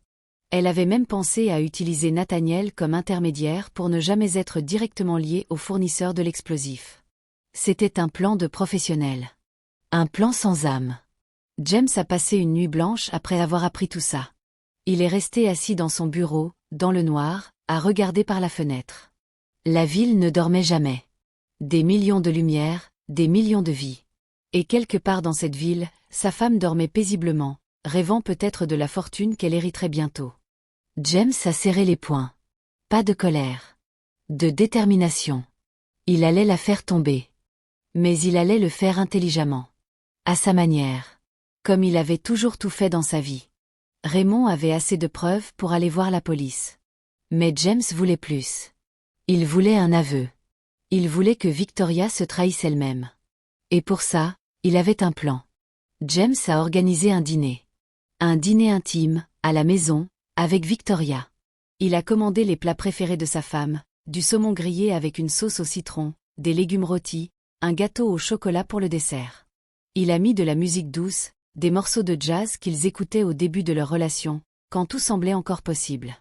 Speaker 1: Elle avait même pensé à utiliser Nathaniel comme intermédiaire pour ne jamais être directement lié au fournisseur de l'explosif. C'était un plan de professionnel. Un plan sans âme. James a passé une nuit blanche après avoir appris tout ça. Il est resté assis dans son bureau, dans le noir, à regarder par la fenêtre. La ville ne dormait jamais. Des millions de lumières, des millions de vies. Et quelque part dans cette ville, sa femme dormait paisiblement, rêvant peut-être de la fortune qu'elle hériterait bientôt. James a serré les poings. Pas de colère. De détermination. Il allait la faire tomber. Mais il allait le faire intelligemment. À sa manière. Comme il avait toujours tout fait dans sa vie. Raymond avait assez de preuves pour aller voir la police. Mais James voulait plus. Il voulait un aveu. Il voulait que Victoria se trahisse elle-même. Et pour ça, il avait un plan. James a organisé un dîner. Un dîner intime, à la maison, avec Victoria. Il a commandé les plats préférés de sa femme, du saumon grillé avec une sauce au citron, des légumes rôtis, un gâteau au chocolat pour le dessert. Il a mis de la musique douce, des morceaux de jazz qu'ils écoutaient au début de leur relation, quand tout semblait encore possible.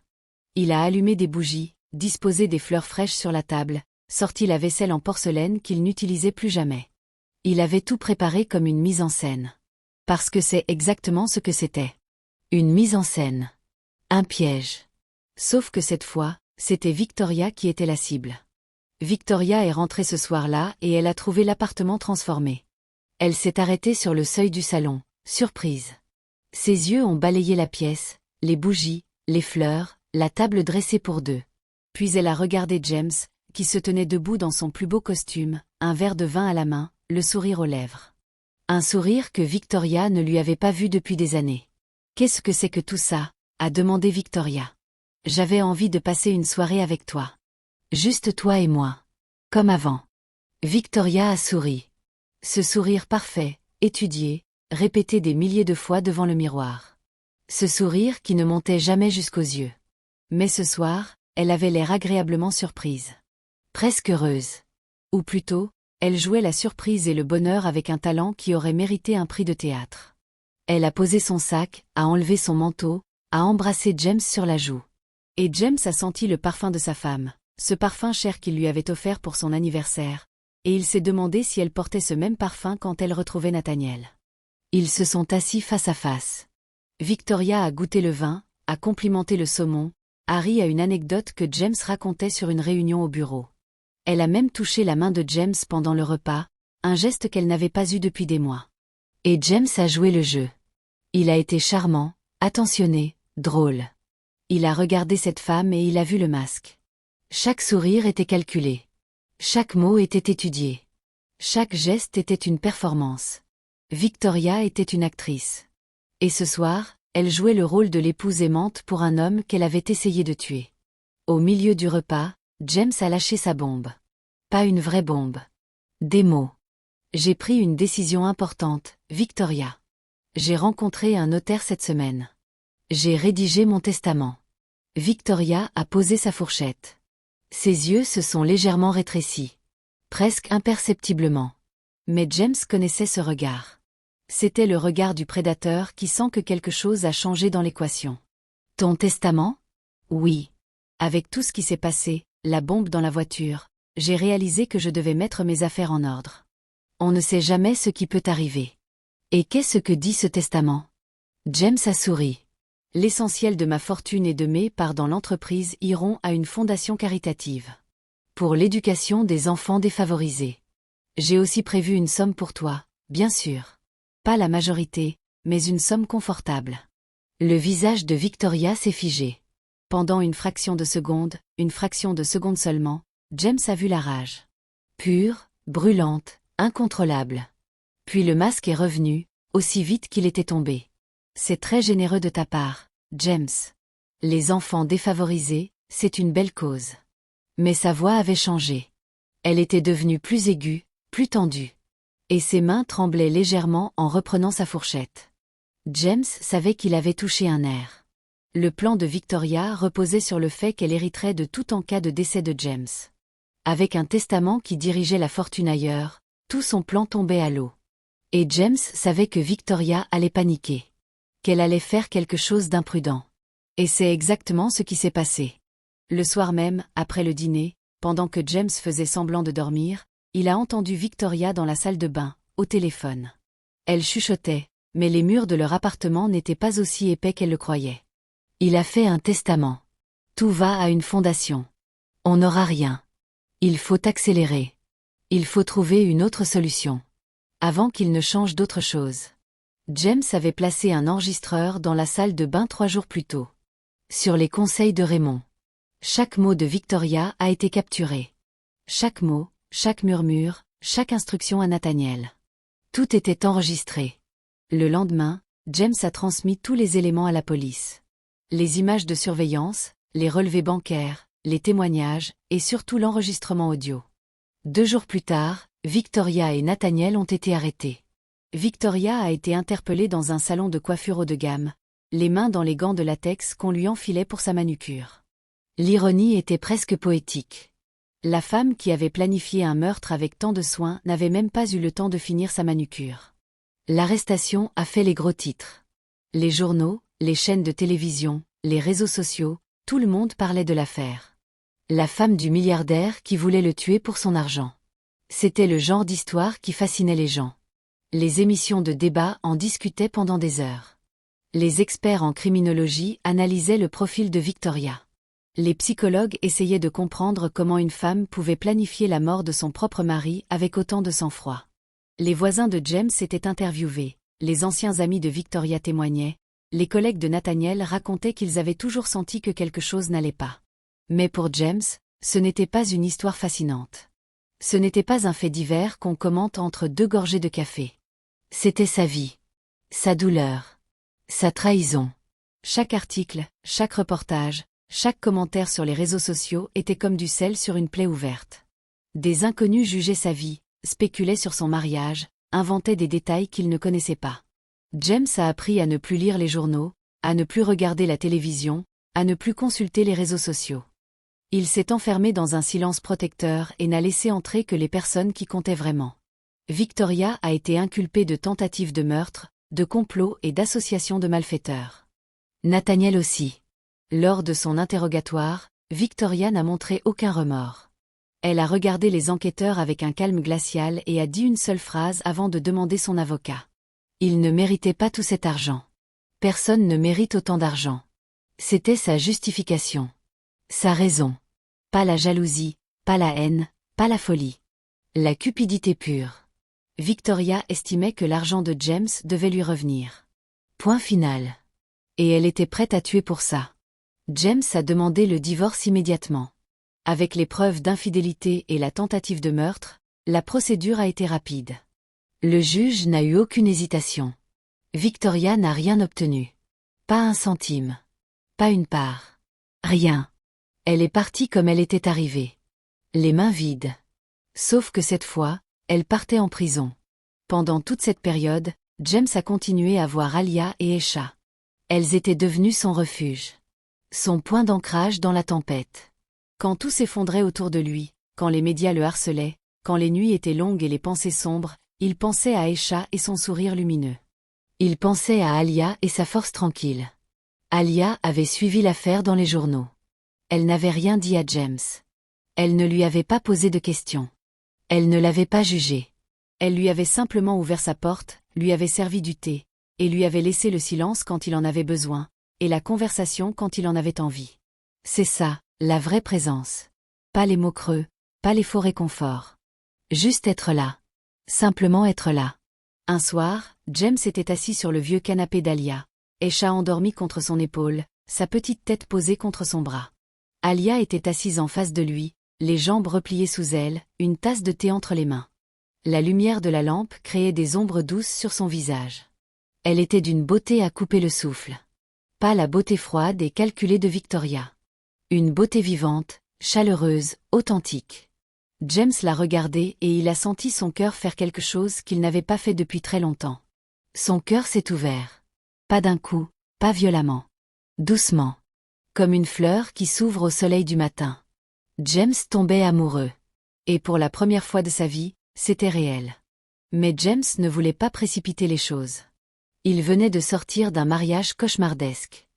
Speaker 1: Il a allumé des bougies, disposé des fleurs fraîches sur la table, sorti la vaisselle en porcelaine qu'il n'utilisait plus jamais. Il avait tout préparé comme une mise en scène. Parce que c'est exactement ce que c'était. Une mise en scène. Un piège. Sauf que cette fois, c'était Victoria qui était la cible. Victoria est rentrée ce soir-là et elle a trouvé l'appartement transformé. Elle s'est arrêtée sur le seuil du salon, surprise. Ses yeux ont balayé la pièce, les bougies, les fleurs, la table dressée pour deux. Puis elle a regardé James, qui se tenait debout dans son plus beau costume, un verre de vin à la main, le sourire aux lèvres. Un sourire que Victoria ne lui avait pas vu depuis des années. « Qu'est-ce que c'est que tout ça ?» a demandé Victoria. « J'avais envie de passer une soirée avec toi. Juste toi et moi. Comme avant. » Victoria a souri. Ce sourire parfait, étudié, répété des milliers de fois devant le miroir. Ce sourire qui ne montait jamais jusqu'aux yeux. Mais ce soir, elle avait l'air agréablement surprise. Presque heureuse. Ou plutôt, Elle jouait la surprise et le bonheur avec un talent qui aurait mérité un prix de théâtre. Elle a posé son sac, a enlevé son manteau, a embrassé James sur la joue. Et James a senti le parfum de sa femme, ce parfum cher qu'il lui avait offert pour son anniversaire, et il s'est demandé si elle portait ce même parfum quand elle retrouvait Nathaniel. Ils se sont assis face à face. Victoria a goûté le vin, a complimenté le saumon, Harry a une anecdote que James racontait sur une réunion au bureau. Elle a même touché la main de James pendant le repas, un geste qu'elle n'avait pas eu depuis des mois. Et James a joué le jeu. Il a été charmant, attentionné, drôle. Il a regardé cette femme et il a vu le masque. Chaque sourire était calculé. Chaque mot était étudié. Chaque geste était une performance. Victoria était une actrice. Et ce soir, elle jouait le rôle de l'épouse aimante pour un homme qu'elle avait essayé de tuer. Au milieu du repas, James a lâché sa bombe. Pas une vraie bombe. Des mots. J'ai pris une décision importante, Victoria. J'ai rencontré un notaire cette semaine. J'ai rédigé mon testament. Victoria a posé sa fourchette. Ses yeux se sont légèrement rétrécis. Presque imperceptiblement. Mais James connaissait ce regard. C'était le regard du prédateur qui sent que quelque chose a changé dans l'équation. Ton testament? Oui. Avec tout ce qui s'est passé, la bombe dans la voiture, j'ai réalisé que je devais mettre mes affaires en ordre. On ne sait jamais ce qui peut arriver. Et qu'est-ce que dit ce testament? James a souri. L'essentiel de ma fortune et de mes parts dans l'entreprise iront à une fondation caritative. Pour l'éducation des enfants défavorisés. J'ai aussi prévu une somme pour toi, bien sûr. Pas la majorité, mais une somme confortable. Le visage de Victoria s'est figé. Pendant une fraction de seconde seulement, James a vu la rage. Pure, brûlante, incontrôlable. Puis le masque est revenu, aussi vite qu'il était tombé. C'est très généreux de ta part, James. Les enfants défavorisés, c'est une belle cause. Mais sa voix avait changé. Elle était devenue plus aiguë, plus tendue. Et ses mains tremblaient légèrement en reprenant sa fourchette. James savait qu'il avait touché un nerf. Le plan de Victoria reposait sur le fait qu'elle hériterait de tout en cas de décès de James. Avec un testament qui dirigeait la fortune ailleurs, tout son plan tombait à l'eau. Et James savait que Victoria allait paniquer. Qu'elle allait faire quelque chose d'imprudent. Et c'est exactement ce qui s'est passé. Le soir même, après le dîner, pendant que James faisait semblant de dormir, il a entendu Victoria dans la salle de bain, au téléphone. Elle chuchotait, mais les murs de leur appartement n'étaient pas aussi épais qu'elle le croyait. Il a fait un testament. Tout va à une fondation. On n'aura rien. Il faut accélérer. Il faut trouver une autre solution. Avant qu'il ne change d'autre chose. James avait placé un enregistreur dans la salle de bain 3 jours plus tôt. Sur les conseils de Raymond. Chaque mot de Victoria a été capturé. Chaque mot, chaque murmure, chaque instruction à Nathaniel. Tout était enregistré. Le lendemain, James a transmis tous les éléments à la police. Les images de surveillance, les relevés bancaires, les témoignages, et surtout l'enregistrement audio. 2 jours plus tard, Victoria et Nathaniel ont été arrêtés. Victoria a été interpellée dans un salon de coiffure haut de gamme, les mains dans les gants de latex qu'on lui enfilait pour sa manucure. L'ironie était presque poétique. La femme qui avait planifié un meurtre avec tant de soin n'avait même pas eu le temps de finir sa manucure. L'arrestation a fait les gros titres. Les journaux, les chaînes de télévision, les réseaux sociaux, tout le monde parlait de l'affaire. La femme du milliardaire qui voulait le tuer pour son argent. C'était le genre d'histoire qui fascinait les gens. Les émissions de débat en discutaient pendant des heures. Les experts en criminologie analysaient le profil de Victoria. Les psychologues essayaient de comprendre comment une femme pouvait planifier la mort de son propre mari avec autant de sang-froid. Les voisins de James étaient interviewés, les anciens amis de Victoria témoignaient, les collègues de Nathaniel racontaient qu'ils avaient toujours senti que quelque chose n'allait pas. Mais pour James, ce n'était pas une histoire fascinante. Ce n'était pas un fait divers qu'on commente entre 2 gorgées de café. C'était sa vie. Sa douleur. Sa trahison. Chaque article, chaque reportage, chaque commentaire sur les réseaux sociaux était comme du sel sur une plaie ouverte. Des inconnus jugeaient sa vie, spéculaient sur son mariage, inventaient des détails qu'ils ne connaissaient pas. James a appris à ne plus lire les journaux, à ne plus regarder la télévision, à ne plus consulter les réseaux sociaux. Il s'est enfermé dans un silence protecteur et n'a laissé entrer que les personnes qui comptaient vraiment. Victoria a été inculpée de tentative de meurtre, de complot et d'association de malfaiteurs. Nathaniel aussi. Lors de son interrogatoire, Victoria n'a montré aucun remords. Elle a regardé les enquêteurs avec un calme glacial et a dit une seule phrase avant de demander son avocat. Il ne méritait pas tout cet argent. Personne ne mérite autant d'argent. C'était sa justification. Sa raison. Pas la jalousie, pas la haine, pas la folie. La cupidité pure. Victoria estimait que l'argent de James devait lui revenir. Point final. Et elle était prête à tuer pour ça. James a demandé le divorce immédiatement. Avec les preuves d'infidélité et la tentative de meurtre, la procédure a été rapide. Le juge n'a eu aucune hésitation. Victoria n'a rien obtenu. Pas un centime. Pas une part. Rien. Elle est partie comme elle était arrivée. Les mains vides. Sauf que cette fois, elle partait en prison. Pendant toute cette période, James a continué à voir Alia et Esha. Elles étaient devenues son refuge. Son point d'ancrage dans la tempête. Quand tout s'effondrait autour de lui, quand les médias le harcelaient, quand les nuits étaient longues et les pensées sombres, il pensait à Esha et son sourire lumineux. Il pensait à Alia et sa force tranquille. Alia avait suivi l'affaire dans les journaux. Elle n'avait rien dit à James. Elle ne lui avait pas posé de questions. Elle ne l'avait pas jugé. Elle lui avait simplement ouvert sa porte, lui avait servi du thé, et lui avait laissé le silence quand il en avait besoin, et la conversation quand il en avait envie. C'est ça, la vraie présence. Pas les mots creux, pas les faux réconforts. Juste être là. Simplement être là. Un soir, James était assis sur le vieux canapé d'Alia, Esha endormie contre son épaule, sa petite tête posée contre son bras. Alia était assise en face de lui, les jambes repliées sous elle, une tasse de thé entre les mains. La lumière de la lampe créait des ombres douces sur son visage. Elle était d'une beauté à couper le souffle. Pas la beauté froide et calculée de Victoria. Une beauté vivante, chaleureuse, authentique. James l'a regardée et il a senti son cœur faire quelque chose qu'il n'avait pas fait depuis très longtemps. Son cœur s'est ouvert. Pas d'un coup, pas violemment. Doucement. Comme une fleur qui s'ouvre au soleil du matin. James tombait amoureux. Et pour la première fois de sa vie, c'était réel. Mais James ne voulait pas précipiter les choses. Il venait de sortir d'un mariage cauchemardesque.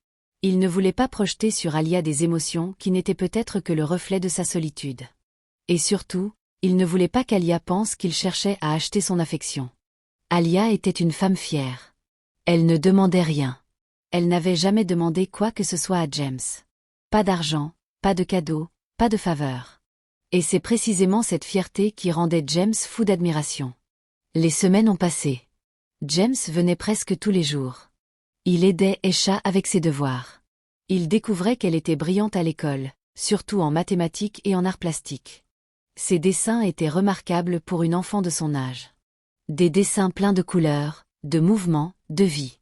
Speaker 1: Il ne voulait pas projeter sur Alia des émotions qui n'étaient peut-être que le reflet de sa solitude. Et surtout, il ne voulait pas qu'Alia pense qu'il cherchait à acheter son affection. Alia était une femme fière. Elle ne demandait rien. Elle n'avait jamais demandé quoi que ce soit à James. Pas d'argent, pas de cadeaux, pas de faveurs. Et c'est précisément cette fierté qui rendait James fou d'admiration. Les semaines ont passé. James venait presque tous les jours. Il aidait Esha avec ses devoirs. Il découvrait qu'elle était brillante à l'école, surtout en mathématiques et en arts plastiques. Ses dessins étaient remarquables pour une enfant de son âge. Des dessins pleins de couleurs, de mouvements, de vie.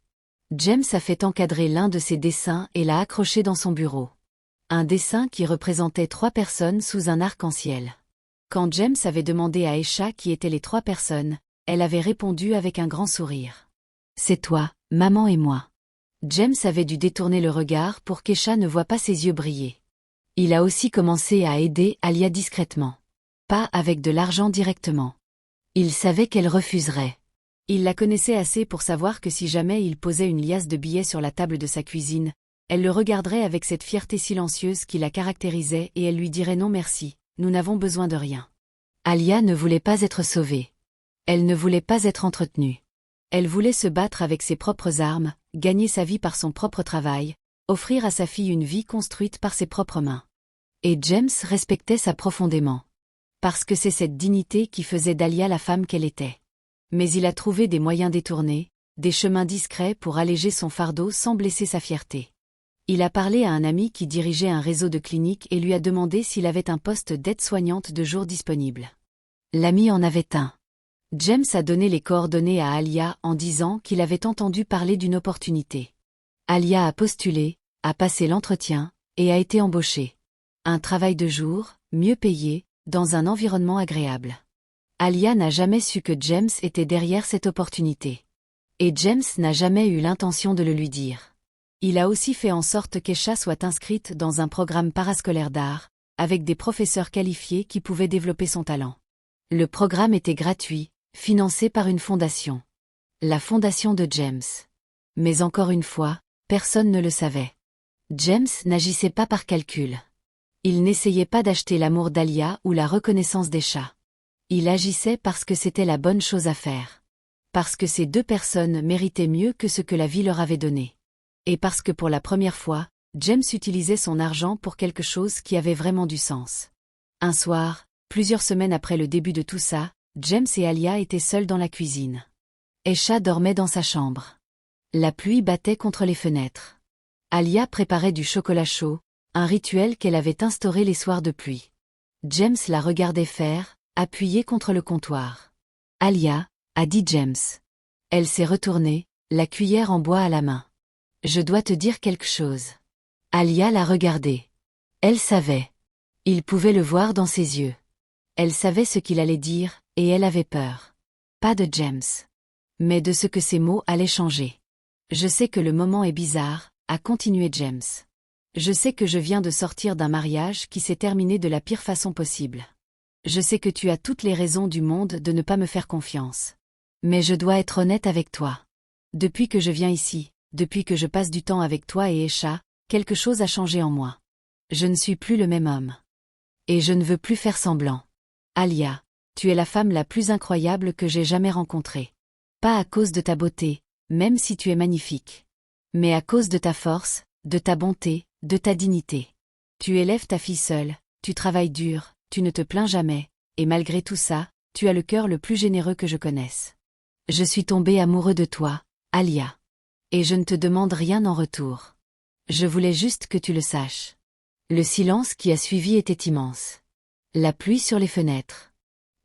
Speaker 1: James a fait encadrer l'un de ses dessins et l'a accroché dans son bureau. Un dessin qui représentait 3 personnes sous un arc-en-ciel. Quand James avait demandé à Esha qui étaient les 3 personnes, elle avait répondu avec un grand sourire. « C'est toi, maman et moi. » James avait dû détourner le regard pour qu'Esha ne voie pas ses yeux briller. Il a aussi commencé à aider Alia discrètement. Pas avec de l'argent directement. Il savait qu'elle refuserait. Il la connaissait assez pour savoir que si jamais il posait une liasse de billets sur la table de sa cuisine, elle le regarderait avec cette fierté silencieuse qui la caractérisait et elle lui dirait non merci, nous n'avons besoin de rien. Alia ne voulait pas être sauvée. Elle ne voulait pas être entretenue. Elle voulait se battre avec ses propres armes, gagner sa vie par son propre travail, offrir à sa fille une vie construite par ses propres mains. Et James respectait ça profondément. Parce que c'est cette dignité qui faisait d'Alia la femme qu'elle était. Mais il a trouvé des moyens détournés, des chemins discrets pour alléger son fardeau sans blesser sa fierté. Il a parlé à un ami qui dirigeait un réseau de cliniques et lui a demandé s'il avait un poste d'aide-soignante de jour disponible. L'ami en avait un. James a donné les coordonnées à Alia en disant qu'il avait entendu parler d'une opportunité. Alia a postulé, a passé l'entretien, et a été embauchée. Un travail de jour, mieux payé, dans un environnement agréable. Alia n'a jamais su que James était derrière cette opportunité. Et James n'a jamais eu l'intention de le lui dire. Il a aussi fait en sorte qu'Esha soit inscrite dans un programme parascolaire d'art, avec des professeurs qualifiés qui pouvaient développer son talent. Le programme était gratuit, financé par une fondation. La fondation de James. Mais encore une fois, personne ne le savait. James n'agissait pas par calcul. Il n'essayait pas d'acheter l'amour d'Alia ou la reconnaissance d'Esha. Il agissait parce que c'était la bonne chose à faire. Parce que ces deux personnes méritaient mieux que ce que la vie leur avait donné. Et parce que pour la première fois, James utilisait son argent pour quelque chose qui avait vraiment du sens. Un soir, plusieurs semaines après le début de tout ça, James et Alia étaient seuls dans la cuisine. Esha dormait dans sa chambre. La pluie battait contre les fenêtres. Alia préparait du chocolat chaud, un rituel qu'elle avait instauré les soirs de pluie. James la regardait faire, appuyée contre le comptoir. « Alia », a dit James. Elle s'est retournée, la cuillère en bois à la main. « Je dois te dire quelque chose. » Alia la regardait. Elle savait. Il pouvait le voir dans ses yeux. Elle savait ce qu'il allait dire, et elle avait peur. Pas de James. Mais de ce que ces mots allaient changer. « Je sais que le moment est bizarre », a continué James. « Je sais que je viens de sortir d'un mariage qui s'est terminé de la pire façon possible. Je sais que tu as toutes les raisons du monde de ne pas me faire confiance. Mais je dois être honnête avec toi. Depuis que je viens ici, depuis que je passe du temps avec toi et Esha, quelque chose a changé en moi. Je ne suis plus le même homme. Et je ne veux plus faire semblant. Alia, tu es la femme la plus incroyable que j'ai jamais rencontrée. Pas à cause de ta beauté, même si tu es magnifique. Mais à cause de ta force, de ta bonté, de ta dignité. Tu élèves ta fille seule, tu travailles dur, tu ne te plains jamais, et malgré tout ça, tu as le cœur le plus généreux que je connaisse. Je suis tombé amoureux de toi, Alia. Et je ne te demande rien en retour. Je voulais juste que tu le saches. Le silence qui a suivi était immense. La pluie sur les fenêtres.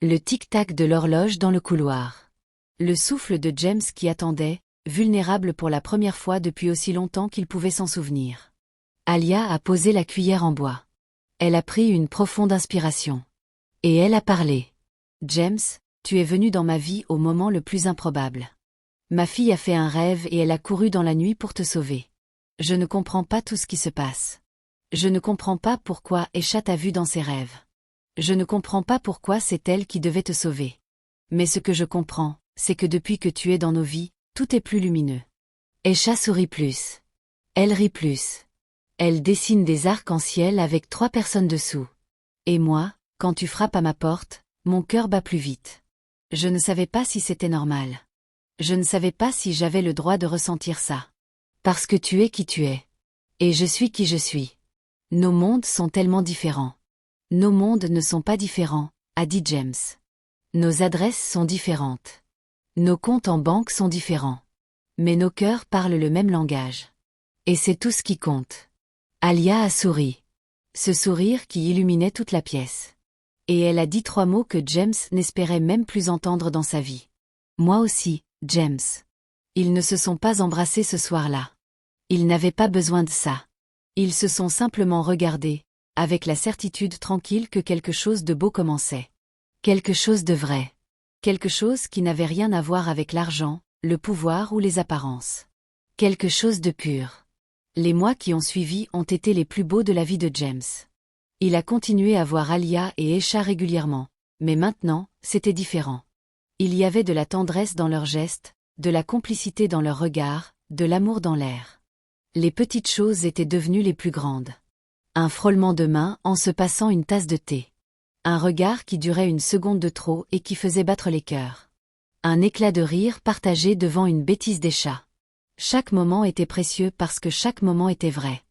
Speaker 1: Le tic-tac de l'horloge dans le couloir. Le souffle de James qui attendait, vulnérable pour la première fois depuis aussi longtemps qu'il pouvait s'en souvenir. Alia a posé la cuillère en bois. Elle a pris une profonde inspiration. Et elle a parlé. James, tu es venu dans ma vie au moment le plus improbable. Ma fille a fait un rêve et elle a couru dans la nuit pour te sauver. Je ne comprends pas tout ce qui se passe. Je ne comprends pas pourquoi Esha t'a vu dans ses rêves. Je ne comprends pas pourquoi c'est elle qui devait te sauver. Mais ce que je comprends, c'est que depuis que tu es dans nos vies, tout est plus lumineux. Esha sourit plus. Elle rit plus. Elle dessine des arcs-en-ciel avec 3 personnes dessous. Et moi, quand tu frappes à ma porte, mon cœur bat plus vite. Je ne savais pas si c'était normal. Je ne savais pas si j'avais le droit de ressentir ça. Parce que tu es qui tu es. Et je suis qui je suis. Nos mondes sont tellement différents. Nos mondes ne sont pas différents, a dit James. Nos adresses sont différentes. Nos comptes en banque sont différents. Mais nos cœurs parlent le même langage. Et c'est tout ce qui compte. Alia a souri. Ce sourire qui illuminait toute la pièce. Et elle a dit 3 mots que James n'espérait même plus entendre dans sa vie. Moi aussi, James. Ils ne se sont pas embrassés ce soir-là. Ils n'avaient pas besoin de ça. Ils se sont simplement regardés, avec la certitude tranquille que quelque chose de beau commençait. Quelque chose de vrai. Quelque chose qui n'avait rien à voir avec l'argent, le pouvoir ou les apparences. Quelque chose de pur. Les mois qui ont suivi ont été les plus beaux de la vie de James. Il a continué à voir Alia et Esha régulièrement, mais maintenant, c'était différent. Il y avait de la tendresse dans leurs gestes, de la complicité dans leurs regards, de l'amour dans l'air. Les petites choses étaient devenues les plus grandes. Un frôlement de main en se passant une tasse de thé. Un regard qui durait une seconde de trop et qui faisait battre les cœurs. Un éclat de rire partagé devant une bêtise d'Esha. Chaque moment était précieux parce que chaque moment était vrai.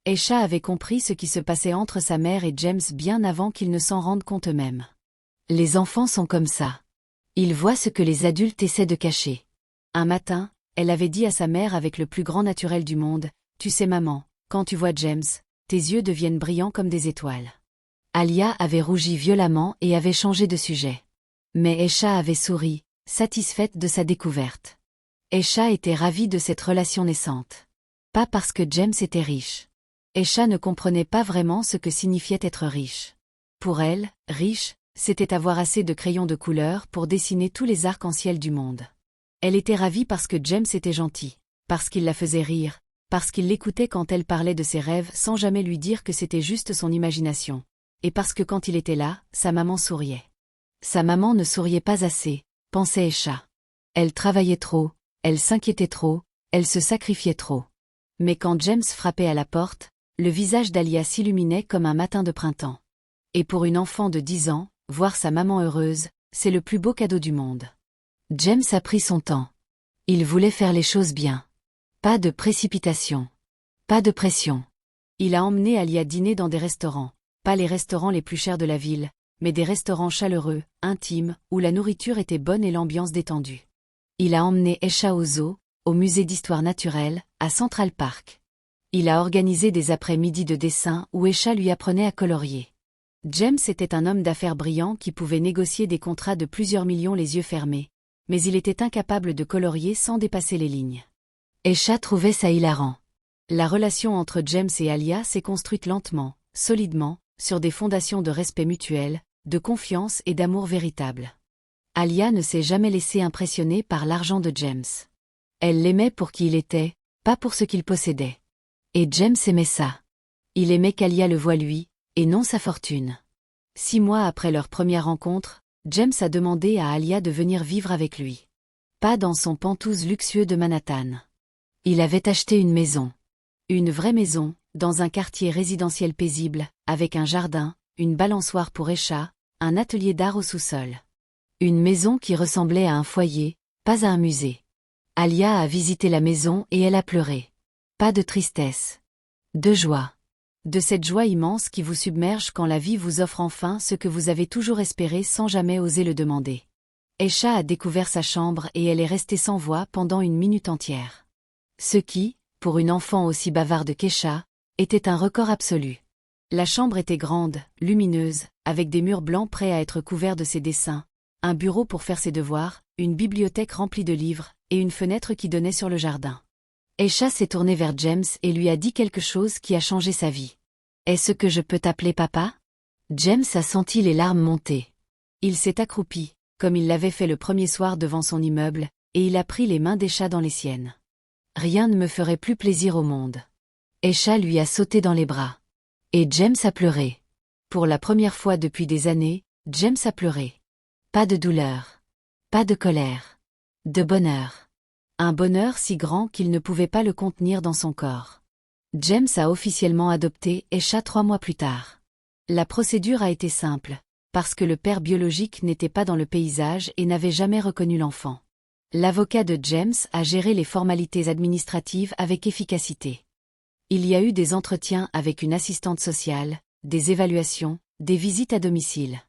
Speaker 1: Esha avait compris ce qui se passait entre sa mère et James bien avant qu'ils ne s'en rendent compte eux-mêmes. Les enfants sont comme ça. Ils voient ce que les adultes essaient de cacher. Un matin, elle avait dit à sa mère avec le plus grand naturel du monde, « Tu sais maman, quand tu vois James, tes yeux deviennent brillants comme des étoiles. » Alia avait rougi violemment et avait changé de sujet. Mais Esha avait souri, satisfaite de sa découverte. Esha était ravie de cette relation naissante. Pas parce que James était riche. Esha ne comprenait pas vraiment ce que signifiait être riche. Pour elle, riche, c'était avoir assez de crayons de couleur pour dessiner tous les arcs-en-ciel du monde. Elle était ravie parce que James était gentil, parce qu'il la faisait rire, parce qu'il l'écoutait quand elle parlait de ses rêves sans jamais lui dire que c'était juste son imagination. et parce que quand il était là, sa maman souriait. Sa maman ne souriait pas assez, pensait Esha. Elle travaillait trop, elle s'inquiétait trop, elle se sacrifiait trop. Mais quand James frappait à la porte, le visage d'Alia s'illuminait comme un matin de printemps. Et pour une enfant de 10 ans, voir sa maman heureuse, c'est le plus beau cadeau du monde. James a pris son temps. Il voulait faire les choses bien. Pas de précipitation. Pas de pression. Il a emmené Alia dîner dans des restaurants, pas les restaurants les plus chers de la ville, mais des restaurants chaleureux, intimes, où la nourriture était bonne et l'ambiance détendue. Il a emmené Esha au zoo, au musée d'histoire naturelle, à Central Park. Il a organisé des après-midi de dessin où Esha lui apprenait à colorier. James était un homme d'affaires brillant qui pouvait négocier des contrats de plusieurs millions les yeux fermés, mais il était incapable de colorier sans dépasser les lignes. Esha trouvait ça hilarant. La relation entre James et Alia s'est construite lentement, solidement, sur des fondations de respect mutuel, de confiance et d'amour véritable. Alia ne s'est jamais laissée impressionner par l'argent de James. Elle l'aimait pour qui il était, pas pour ce qu'il possédait. Et James aimait ça. Il aimait qu'Alia le voie lui, et non sa fortune. 6 mois après leur première rencontre, James a demandé à Alia de venir vivre avec lui. Pas dans son penthouse luxueux de Manhattan. Il avait acheté une maison. Une vraie maison, dans un quartier résidentiel paisible, avec un jardin, une balançoire pour Esha, un atelier d'art au sous-sol. Une maison qui ressemblait à un foyer, pas à un musée. Alia a visité la maison et elle a pleuré. Pas de tristesse. De joie. De cette joie immense qui vous submerge quand la vie vous offre enfin ce que vous avez toujours espéré sans jamais oser le demander. Esha a découvert sa chambre et elle est restée sans voix pendant une minute entière. Ce qui, pour une enfant aussi bavarde qu'Esha, était un record absolu. La chambre était grande, lumineuse, avec des murs blancs prêts à être couverts de ses dessins, un bureau pour faire ses devoirs, une bibliothèque remplie de livres, et une fenêtre qui donnait sur le jardin. Esha s'est tournée vers James et lui a dit quelque chose qui a changé sa vie. « Est-ce que je peux t'appeler papa ?» James a senti les larmes monter. Il s'est accroupi, comme il l'avait fait le premier soir devant son immeuble, et il a pris les mains d'Esha dans les siennes. « Rien ne me ferait plus plaisir au monde. » Esha lui a sauté dans les bras. Et James a pleuré. Pour la première fois depuis des années, James a pleuré. Pas de douleur. Pas de colère. De bonheur. Un bonheur si grand qu'il ne pouvait pas le contenir dans son corps. James a officiellement adopté Esha 3 mois plus tard. La procédure a été simple, parce que le père biologique n'était pas dans le paysage et n'avait jamais reconnu l'enfant. L'avocat de James a géré les formalités administratives avec efficacité. Il y a eu des entretiens avec une assistante sociale, des évaluations, des visites à domicile.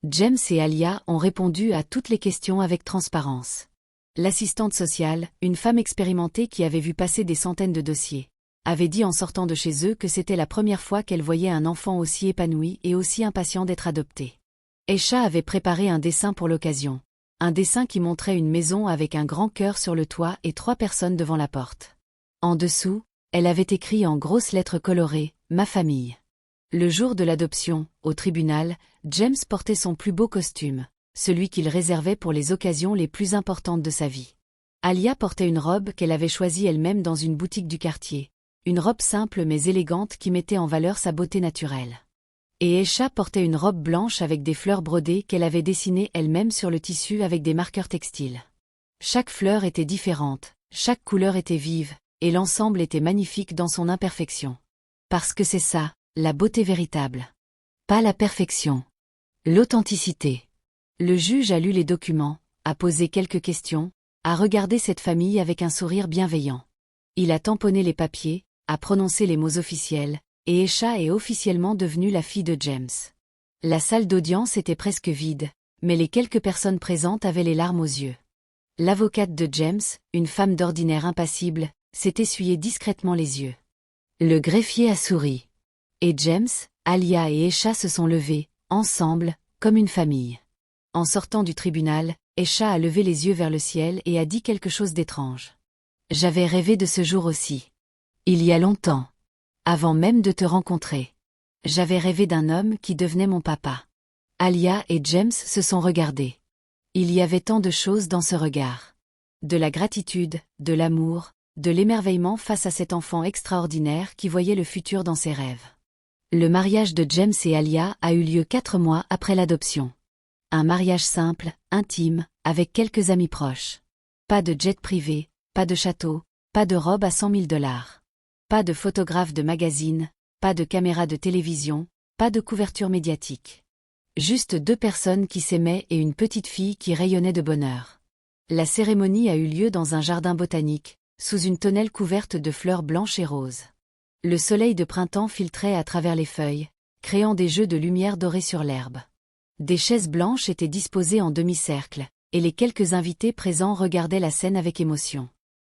Speaker 1: James et Alia ont répondu à toutes les questions avec transparence. L'assistante sociale, une femme expérimentée qui avait vu passer des centaines de dossiers, avait dit en sortant de chez eux que c'était la première fois qu'elle voyait un enfant aussi épanoui et aussi impatient d'être adopté. Esha avait préparé un dessin pour l'occasion. Un dessin qui montrait une maison avec un grand cœur sur le toit et 3 personnes devant la porte. En dessous, elle avait écrit en grosses lettres colorées « Ma famille ». Le jour de l'adoption, au tribunal, James portait son plus beau costume, celui qu'il réservait pour les occasions les plus importantes de sa vie. Alia portait une robe qu'elle avait choisie elle-même dans une boutique du quartier, une robe simple mais élégante qui mettait en valeur sa beauté naturelle. Et Esha portait une robe blanche avec des fleurs brodées qu'elle avait dessinées elle-même sur le tissu avec des marqueurs textiles. Chaque fleur était différente, chaque couleur était vive, et l'ensemble était magnifique dans son imperfection. Parce que c'est ça, la beauté véritable. Pas la perfection. L'authenticité. Le juge a lu les documents, a posé quelques questions, a regardé cette famille avec un sourire bienveillant. Il a tamponné les papiers, a prononcé les mots officiels, et Esha est officiellement devenue la fille de James. La salle d'audience était presque vide, mais les quelques personnes présentes avaient les larmes aux yeux. L'avocate de James, une femme d'ordinaire impassible, s'est essuyé discrètement les yeux. Le greffier a souri. Et James, Alia et Esha se sont levés, ensemble, comme une famille. En sortant du tribunal, Esha a levé les yeux vers le ciel et a dit quelque chose d'étrange. « J'avais rêvé de ce jour aussi. Il y a longtemps. Avant même de te rencontrer. J'avais rêvé d'un homme qui devenait mon papa. » Alia et James se sont regardés. Il y avait tant de choses dans ce regard. De la gratitude, de l'amour, de l'émerveillement face à cet enfant extraordinaire qui voyait le futur dans ses rêves. Le mariage de James et Alia a eu lieu 4 mois après l'adoption. Un mariage simple, intime, avec quelques amis proches. Pas de jet privé, pas de château, pas de robe à 100 000 $. Pas de photographe de magazine, pas de caméra de télévision, pas de couverture médiatique. Juste 2 personnes qui s'aimaient et une petite fille qui rayonnait de bonheur. La cérémonie a eu lieu dans un jardin botanique, sous une tonnelle couverte de fleurs blanches et roses. Le soleil de printemps filtrait à travers les feuilles, créant des jeux de lumière dorée sur l'herbe. Des chaises blanches étaient disposées en demi-cercle, et les quelques invités présents regardaient la scène avec émotion.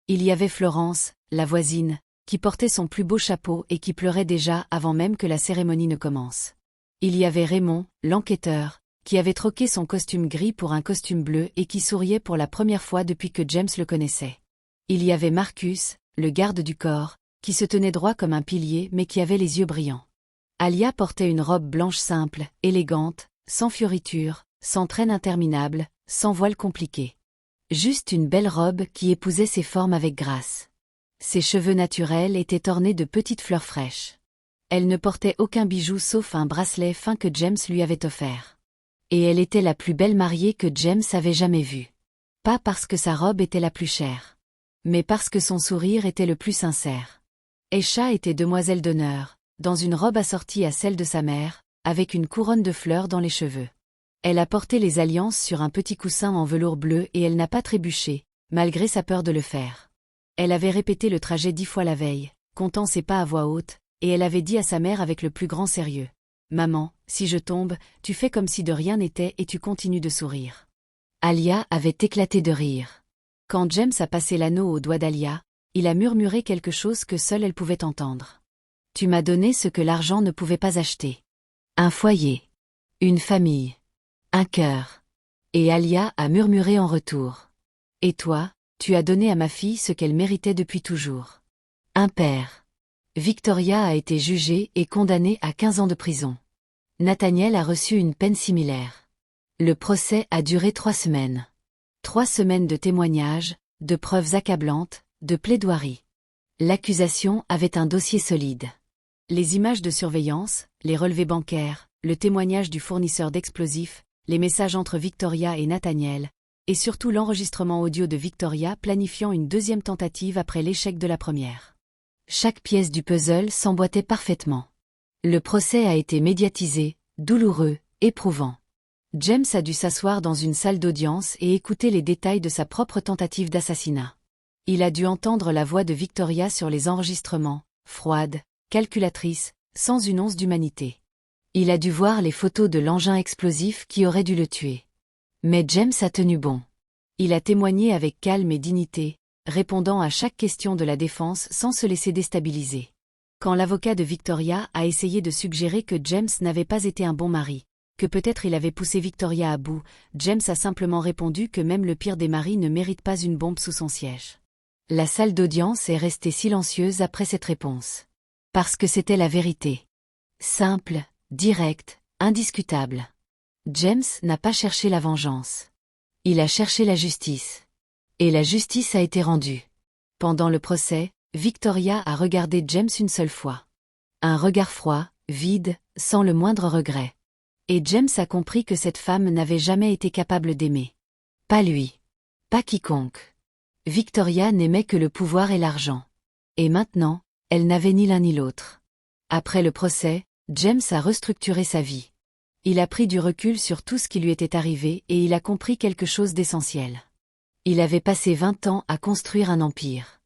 Speaker 1: Il y avait Florence, la voisine, qui portait son plus beau chapeau et qui pleurait déjà avant même que la cérémonie ne commence. Il y avait Raymond, l'enquêteur, qui avait troqué son costume gris pour un costume bleu et qui souriait pour la première fois depuis que James le connaissait. Il y avait Marcus, le garde du corps, qui se tenait droit comme un pilier mais qui avait les yeux brillants. Alia portait une robe blanche simple, élégante, sans fioritures, sans traîne interminable, sans voile compliqué. Juste une belle robe qui épousait ses formes avec grâce. Ses cheveux naturels étaient ornés de petites fleurs fraîches. Elle ne portait aucun bijou sauf un bracelet fin que James lui avait offert. Et elle était la plus belle mariée que James avait jamais vue. Pas parce que sa robe était la plus chère, mais parce que son sourire était le plus sincère. Aisha était demoiselle d'honneur, dans une robe assortie à celle de sa mère, avec une couronne de fleurs dans les cheveux. Elle a porté les alliances sur un petit coussin en velours bleu et elle n'a pas trébuché, malgré sa peur de le faire. Elle avait répété le trajet 10 fois la veille, comptant ses pas à voix haute, et elle avait dit à sa mère avec le plus grand sérieux. « Maman, si je tombe, tu fais comme si de rien n'était et tu continues de sourire. » Alia avait éclaté de rire. Quand James a passé l'anneau au doigt d'Alia, il a murmuré quelque chose que seule elle pouvait entendre. « Tu m'as donné ce que l'argent ne pouvait pas acheter. Un foyer. Une famille. Un cœur. » Et Alia a murmuré en retour. « Et toi, tu as donné à ma fille ce qu'elle méritait depuis toujours. Un père. » Victoria a été jugée et condamnée à 15 ans de prison. Nathaniel a reçu une peine similaire. Le procès a duré 3 semaines. 3 semaines de témoignages, de preuves accablantes, de plaidoiries. L'accusation avait un dossier solide. Les images de surveillance, les relevés bancaires, le témoignage du fournisseur d'explosifs, les messages entre Victoria et Nathaniel, et surtout l'enregistrement audio de Victoria planifiant une deuxième tentative après l'échec de la première. Chaque pièce du puzzle s'emboîtait parfaitement. Le procès a été médiatisé, douloureux, éprouvant. James a dû s'asseoir dans une salle d'audience et écouter les détails de sa propre tentative d'assassinat. Il a dû entendre la voix de Victoria sur les enregistrements, froide, calculatrice, sans une once d'humanité. Il a dû voir les photos de l'engin explosif qui aurait dû le tuer. Mais James a tenu bon. Il a témoigné avec calme et dignité, répondant à chaque question de la défense sans se laisser déstabiliser. Quand l'avocat de Victoria a essayé de suggérer que James n'avait pas été un bon mari, que peut-être il avait poussé Victoria à bout, James a simplement répondu que même le pire des maris ne mérite pas une bombe sous son siège. La salle d'audience est restée silencieuse après cette réponse. Parce que c'était la vérité. Simple, directe, indiscutable. James n'a pas cherché la vengeance. Il a cherché la justice. Et la justice a été rendue. Pendant le procès, Victoria a regardé James une seule fois. Un regard froid, vide, sans le moindre regret. Et James a compris que cette femme n'avait jamais été capable d'aimer. Pas lui. Pas quiconque. Victoria n'aimait que le pouvoir et l'argent. Et maintenant, elle n'avait ni l'un ni l'autre. Après le procès, James a restructuré sa vie. Il a pris du recul sur tout ce qui lui était arrivé et il a compris quelque chose d'essentiel. Il avait passé 20 ans à construire un empire.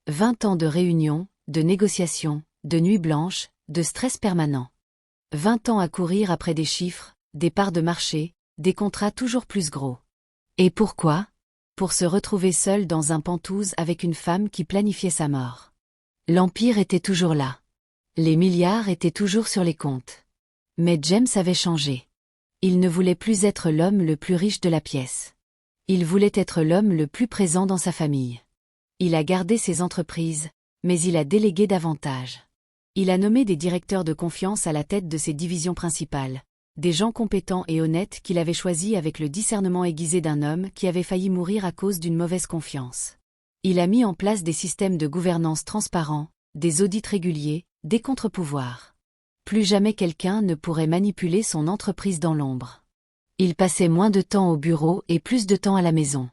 Speaker 1: 20 ans de réunions, de négociations, de nuits blanches, de stress permanent. 20 ans à courir après des chiffres, des parts de marché, des contrats toujours plus gros. Et pourquoi ? Pour se retrouver seul dans un Penthouse avec une femme qui planifiait sa mort. L'empire était toujours là. Les milliards étaient toujours sur les comptes. Mais James avait changé. Il ne voulait plus être l'homme le plus riche de la pièce. Il voulait être l'homme le plus présent dans sa famille. Il a gardé ses entreprises, mais il a délégué davantage. Il a nommé des directeurs de confiance à la tête de ses divisions principales, des gens compétents et honnêtes qu'il avait choisis avec le discernement aiguisé d'un homme qui avait failli mourir à cause d'une mauvaise confiance. Il a mis en place des systèmes de gouvernance transparents, des audits réguliers, des contre-pouvoirs. plus jamais quelqu'un ne pourrait manipuler son entreprise dans l'ombre. Il passait moins de temps au bureau et plus de temps à la maison.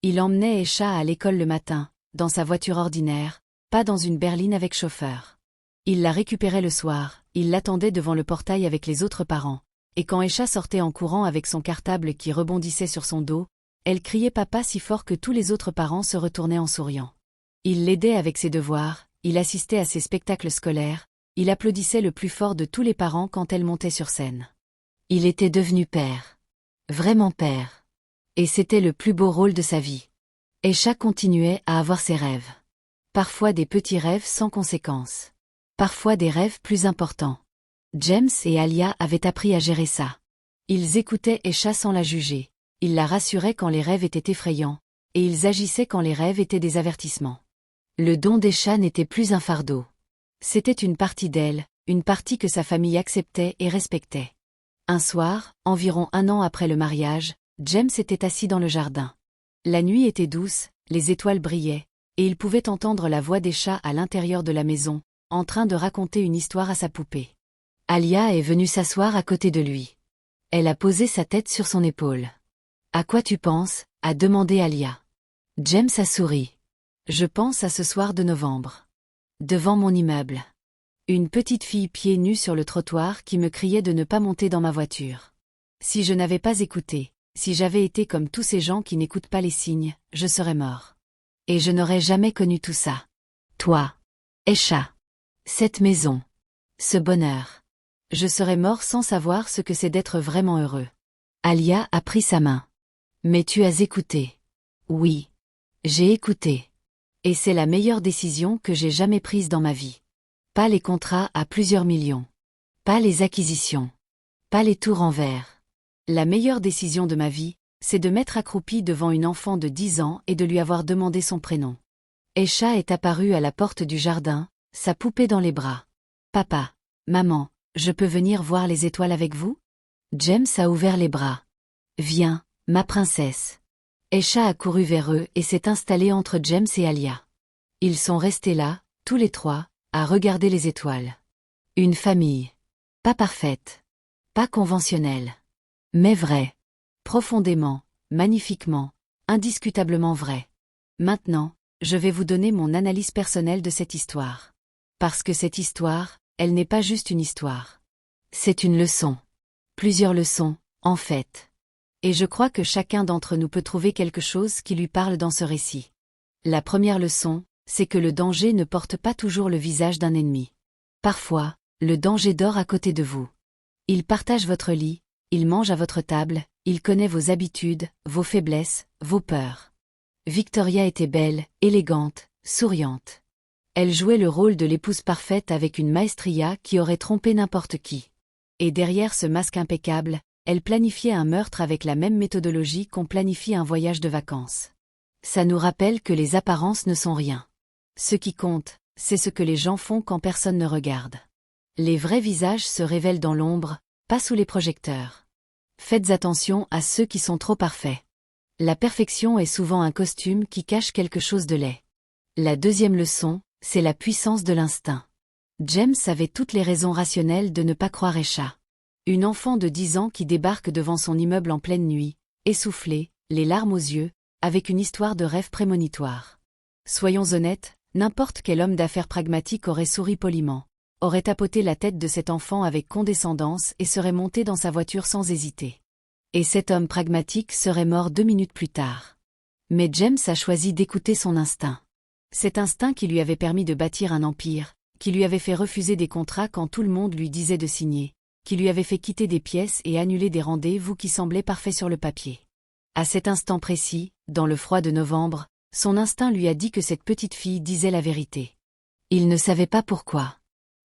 Speaker 1: Il emmenait Esha à l'école le matin, dans sa voiture ordinaire, pas dans une berline avec chauffeur. Il la récupérait le soir, il l'attendait devant le portail avec les autres parents, et quand Esha sortait en courant avec son cartable qui rebondissait sur son dos, elle criait papa si fort que tous les autres parents se retournaient en souriant. Il l'aidait avec ses devoirs, il assistait à ses spectacles scolaires, il applaudissait le plus fort de tous les parents quand elle montait sur scène. Il était devenu père. Vraiment père. Et c'était le plus beau rôle de sa vie. Esha continuait à avoir ses rêves. Parfois des petits rêves sans conséquence. Parfois des rêves plus importants. James et Alia avaient appris à gérer ça. Ils écoutaient Esha sans la juger. Ils la rassuraient quand les rêves étaient effrayants, et ils agissaient quand les rêves étaient des avertissements. Le don d'Esha n'était plus un fardeau. C'était une partie d'elle, une partie que sa famille acceptait et respectait. Un soir, environ 1 an après le mariage, James était assis dans le jardin. La nuit était douce, les étoiles brillaient, et il pouvait entendre la voix d'Esha à l'intérieur de la maison, en train de raconter une histoire à sa poupée. Alia est venue s'asseoir à côté de lui. Elle a posé sa tête sur son épaule. « À quoi tu penses ?» a demandé Alia. James a souri. « Je pense à ce soir de novembre. Devant mon immeuble. Une petite fille pieds nus sur le trottoir qui me criait de ne pas monter dans ma voiture. Si je n'avais pas écouté, si j'avais été comme tous ces gens qui n'écoutent pas les signes, je serais mort. Et je n'aurais jamais connu tout ça. Toi. Esha. Cette maison. Ce bonheur. Je serais mort sans savoir ce que c'est d'être vraiment heureux. » Alia a pris sa main. « Mais tu as écouté. » « Oui. J'ai écouté. Et c'est la meilleure décision que j'ai jamais prise dans ma vie. Pas les contrats à plusieurs millions. Pas les acquisitions. Pas les tours en verre. La meilleure décision de ma vie, c'est de m'être accroupie devant une enfant de 10 ans et de lui avoir demandé son prénom. » Esha est apparue à la porte du jardin, sa poupée dans les bras. « Papa, maman, je peux venir voir les étoiles avec vous ?» James a ouvert les bras. « Viens, ma princesse. » Esha a couru vers eux et s'est installée entre James et Alia. Ils sont restés là, tous les trois, à regarder les étoiles. Une famille. Pas parfaite. Pas conventionnelle. Mais vraie. Profondément, magnifiquement, indiscutablement vraie. Maintenant, je vais vous donner mon analyse personnelle de cette histoire. Parce que cette histoire, elle n'est pas juste une histoire. C'est une leçon. Plusieurs leçons, en fait. Et je crois que chacun d'entre nous peut trouver quelque chose qui lui parle dans ce récit. La première leçon, c'est que le danger ne porte pas toujours le visage d'un ennemi. Parfois, le danger dort à côté de vous. Il partage votre lit, il mange à votre table, il connaît vos habitudes, vos faiblesses, vos peurs. Victoria était belle, élégante, souriante. Elle jouait le rôle de l'épouse parfaite avec une maestria qui aurait trompé n'importe qui. Et derrière ce masque impeccable, elle planifiait un meurtre avec la même méthodologie qu'on planifie un voyage de vacances. Ça nous rappelle que les apparences ne sont rien. Ce qui compte, c'est ce que les gens font quand personne ne regarde. Les vrais visages se révèlent dans l'ombre, pas sous les projecteurs. Faites attention à ceux qui sont trop parfaits. La perfection est souvent un costume qui cache quelque chose de laid. La deuxième leçon, c'est la puissance de l'instinct. James avait toutes les raisons rationnelles de ne pas croire Esha. Une enfant de 10 ans qui débarque devant son immeuble en pleine nuit, essoufflée, les larmes aux yeux, avec une histoire de rêve prémonitoire. Soyons honnêtes, n'importe quel homme d'affaires pragmatique aurait souri poliment, aurait tapoté la tête de cet enfant avec condescendance et serait monté dans sa voiture sans hésiter. Et cet homme pragmatique serait mort 2 minutes plus tard. Mais James a choisi d'écouter son instinct. Cet instinct qui lui avait permis de bâtir un empire, qui lui avait fait refuser des contrats quand tout le monde lui disait de signer, qui lui avait fait quitter des pièces et annuler des rendez-vous qui semblaient parfaits sur le papier. À cet instant précis, dans le froid de novembre, son instinct lui a dit que cette petite fille disait la vérité. Il ne savait pas pourquoi.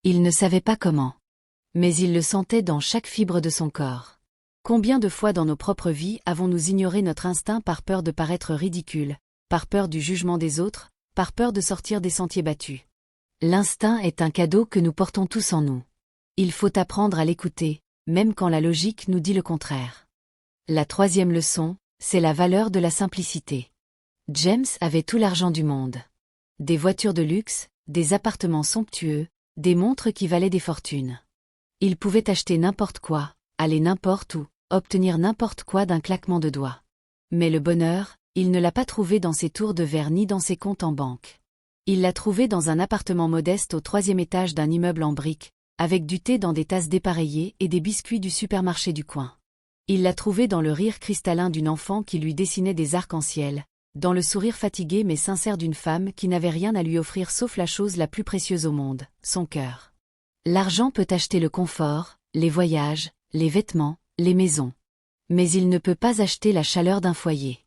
Speaker 1: Il ne savait pas comment. Mais il le sentait dans chaque fibre de son corps. Combien de fois dans nos propres vies avons-nous ignoré notre instinct par peur de paraître ridicule, par peur du jugement des autres, par peur de sortir des sentiers battus? L'instinct est un cadeau que nous portons tous en nous. Il faut apprendre à l'écouter, même quand la logique nous dit le contraire. La troisième leçon, c'est la valeur de la simplicité. James avait tout l'argent du monde. Des voitures de luxe, des appartements somptueux, des montres qui valaient des fortunes. Il pouvait acheter n'importe quoi, aller n'importe où, obtenir n'importe quoi d'un claquement de doigts. Mais le bonheur, il ne l'a pas trouvé dans ses tours de verre ni dans ses comptes en banque. Il l'a trouvé dans un appartement modeste au 3e étage d'un immeuble en briques, avec du thé dans des tasses dépareillées et des biscuits du supermarché du coin. Il l'a trouvé dans le rire cristallin d'une enfant qui lui dessinait des arcs-en-ciel, dans le sourire fatigué mais sincère d'une femme qui n'avait rien à lui offrir sauf la chose la plus précieuse au monde, son cœur. L'argent peut acheter le confort, les voyages, les vêtements, les maisons. Mais il ne peut pas acheter la chaleur d'un foyer.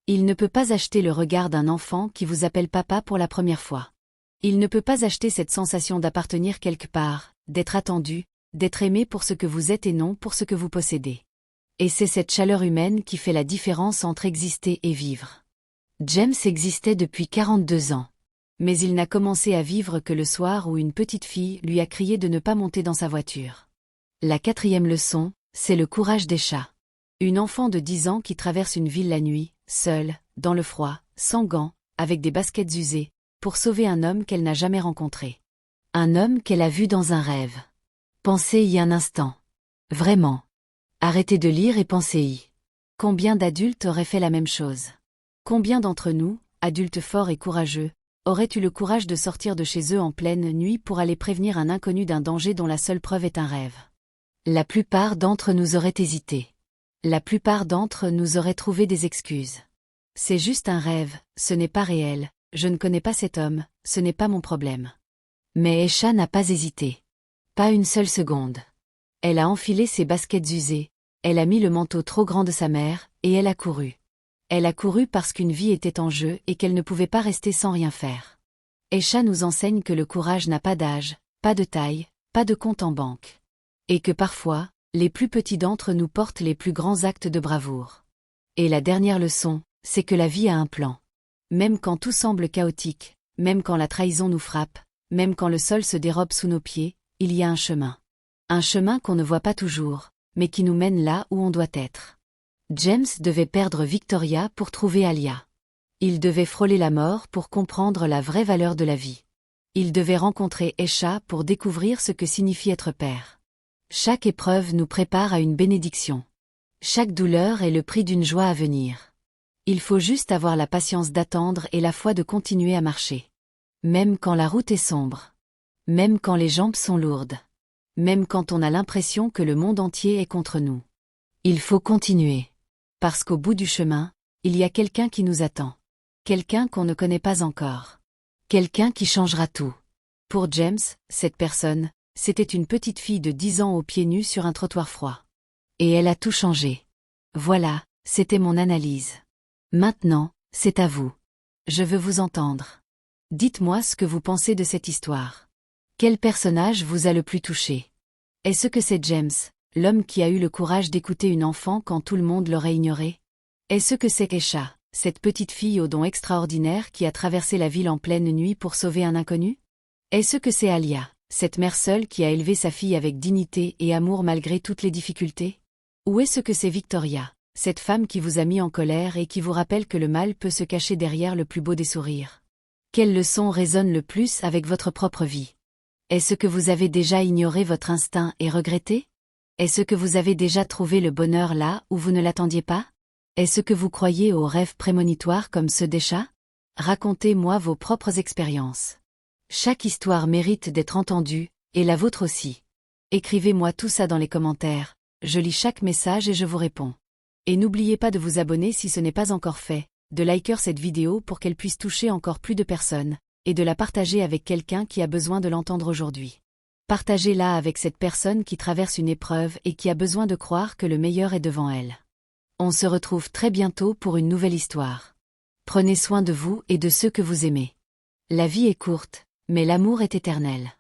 Speaker 1: Il ne peut pas acheter le regard d'un enfant qui vous appelle papa pour la première fois. Il ne peut pas acheter cette sensation d'appartenir quelque part, d'être attendu, d'être aimé pour ce que vous êtes et non pour ce que vous possédez. Et c'est cette chaleur humaine qui fait la différence entre exister et vivre. James existait depuis 42 ans. Mais il n'a commencé à vivre que le soir où une petite fille lui a crié de ne pas monter dans sa voiture. La 4e leçon, c'est le courage des chats. Une enfant de 10 ans qui traverse une ville la nuit, seule, dans le froid, sans gants, avec des baskets usées, pour sauver un homme qu'elle n'a jamais rencontré. Un homme qu'elle a vu dans un rêve. Pensez-y un instant. Vraiment. Arrêtez de lire et pensez-y. Combien d'adultes auraient fait la même chose? Combien d'entre nous, adultes forts et courageux, auraient eu le courage de sortir de chez eux en pleine nuit pour aller prévenir un inconnu d'un danger dont la seule preuve est un rêve? La plupart d'entre nous auraient hésité. La plupart d'entre nous auraient trouvé des excuses. C'est juste un rêve, ce n'est pas réel, je ne connais pas cet homme, ce n'est pas mon problème. Mais Aisha n'a pas hésité. Pas une seule seconde. Elle a enfilé ses baskets usées, elle a mis le manteau trop grand de sa mère, et elle a couru. Elle a couru parce qu'une vie était en jeu et qu'elle ne pouvait pas rester sans rien faire. Aisha nous enseigne que le courage n'a pas d'âge, pas de taille, pas de compte en banque. Et que parfois, les plus petits d'entre nous portent les plus grands actes de bravoure. Et la dernière leçon, c'est que la vie a un plan. Même quand tout semble chaotique, même quand la trahison nous frappe, même quand le sol se dérobe sous nos pieds, il y a un chemin. Un chemin qu'on ne voit pas toujours, mais qui nous mène là où on doit être. James devait perdre Victoria pour trouver Alia. Il devait frôler la mort pour comprendre la vraie valeur de la vie. Il devait rencontrer Aisha pour découvrir ce que signifie être père. Chaque épreuve nous prépare à une bénédiction. Chaque douleur est le prix d'une joie à venir. Il faut juste avoir la patience d'attendre et la foi de continuer à marcher. Même quand la route est sombre. Même quand les jambes sont lourdes. Même quand on a l'impression que le monde entier est contre nous. Il faut continuer. Parce qu'au bout du chemin, il y a quelqu'un qui nous attend. Quelqu'un qu'on ne connaît pas encore. Quelqu'un qui changera tout. Pour James, cette personne, c'était une petite fille de 10 ans aux pieds nus sur un trottoir froid. Et elle a tout changé. Voilà, c'était mon analyse. Maintenant, c'est à vous. Je veux vous entendre. Dites-moi ce que vous pensez de cette histoire. Quel personnage vous a le plus touché? Est-ce que c'est James, l'homme qui a eu le courage d'écouter une enfant quand tout le monde l'aurait ignoré? Est-ce que c'est Aisha, cette petite fille aux dons extraordinaires qui a traversé la ville en pleine nuit pour sauver un inconnu? Est-ce que c'est Alia, cette mère seule qui a élevé sa fille avec dignité et amour malgré toutes les difficultés? Ou est-ce que c'est Victoria, cette femme qui vous a mis en colère et qui vous rappelle que le mal peut se cacher derrière le plus beau des sourires? Quelle leçon résonne le plus avec votre propre vie? Est-ce que vous avez déjà ignoré votre instinct et regretté? Est-ce que vous avez déjà trouvé le bonheur là où vous ne l'attendiez pas? Est-ce que vous croyez aux rêves prémonitoires comme ceux d'Aisha? Racontez-moi vos propres expériences. Chaque histoire mérite d'être entendue, et la vôtre aussi. Écrivez-moi tout ça dans les commentaires, je lis chaque message et je vous réponds. Et n'oubliez pas de vous abonner si ce n'est pas encore fait, de liker cette vidéo pour qu'elle puisse toucher encore plus de personnes, et de la partager avec quelqu'un qui a besoin de l'entendre aujourd'hui. Partagez-la avec cette personne qui traverse une épreuve et qui a besoin de croire que le meilleur est devant elle. On se retrouve très bientôt pour une nouvelle histoire. Prenez soin de vous et de ceux que vous aimez. La vie est courte, mais l'amour est éternel.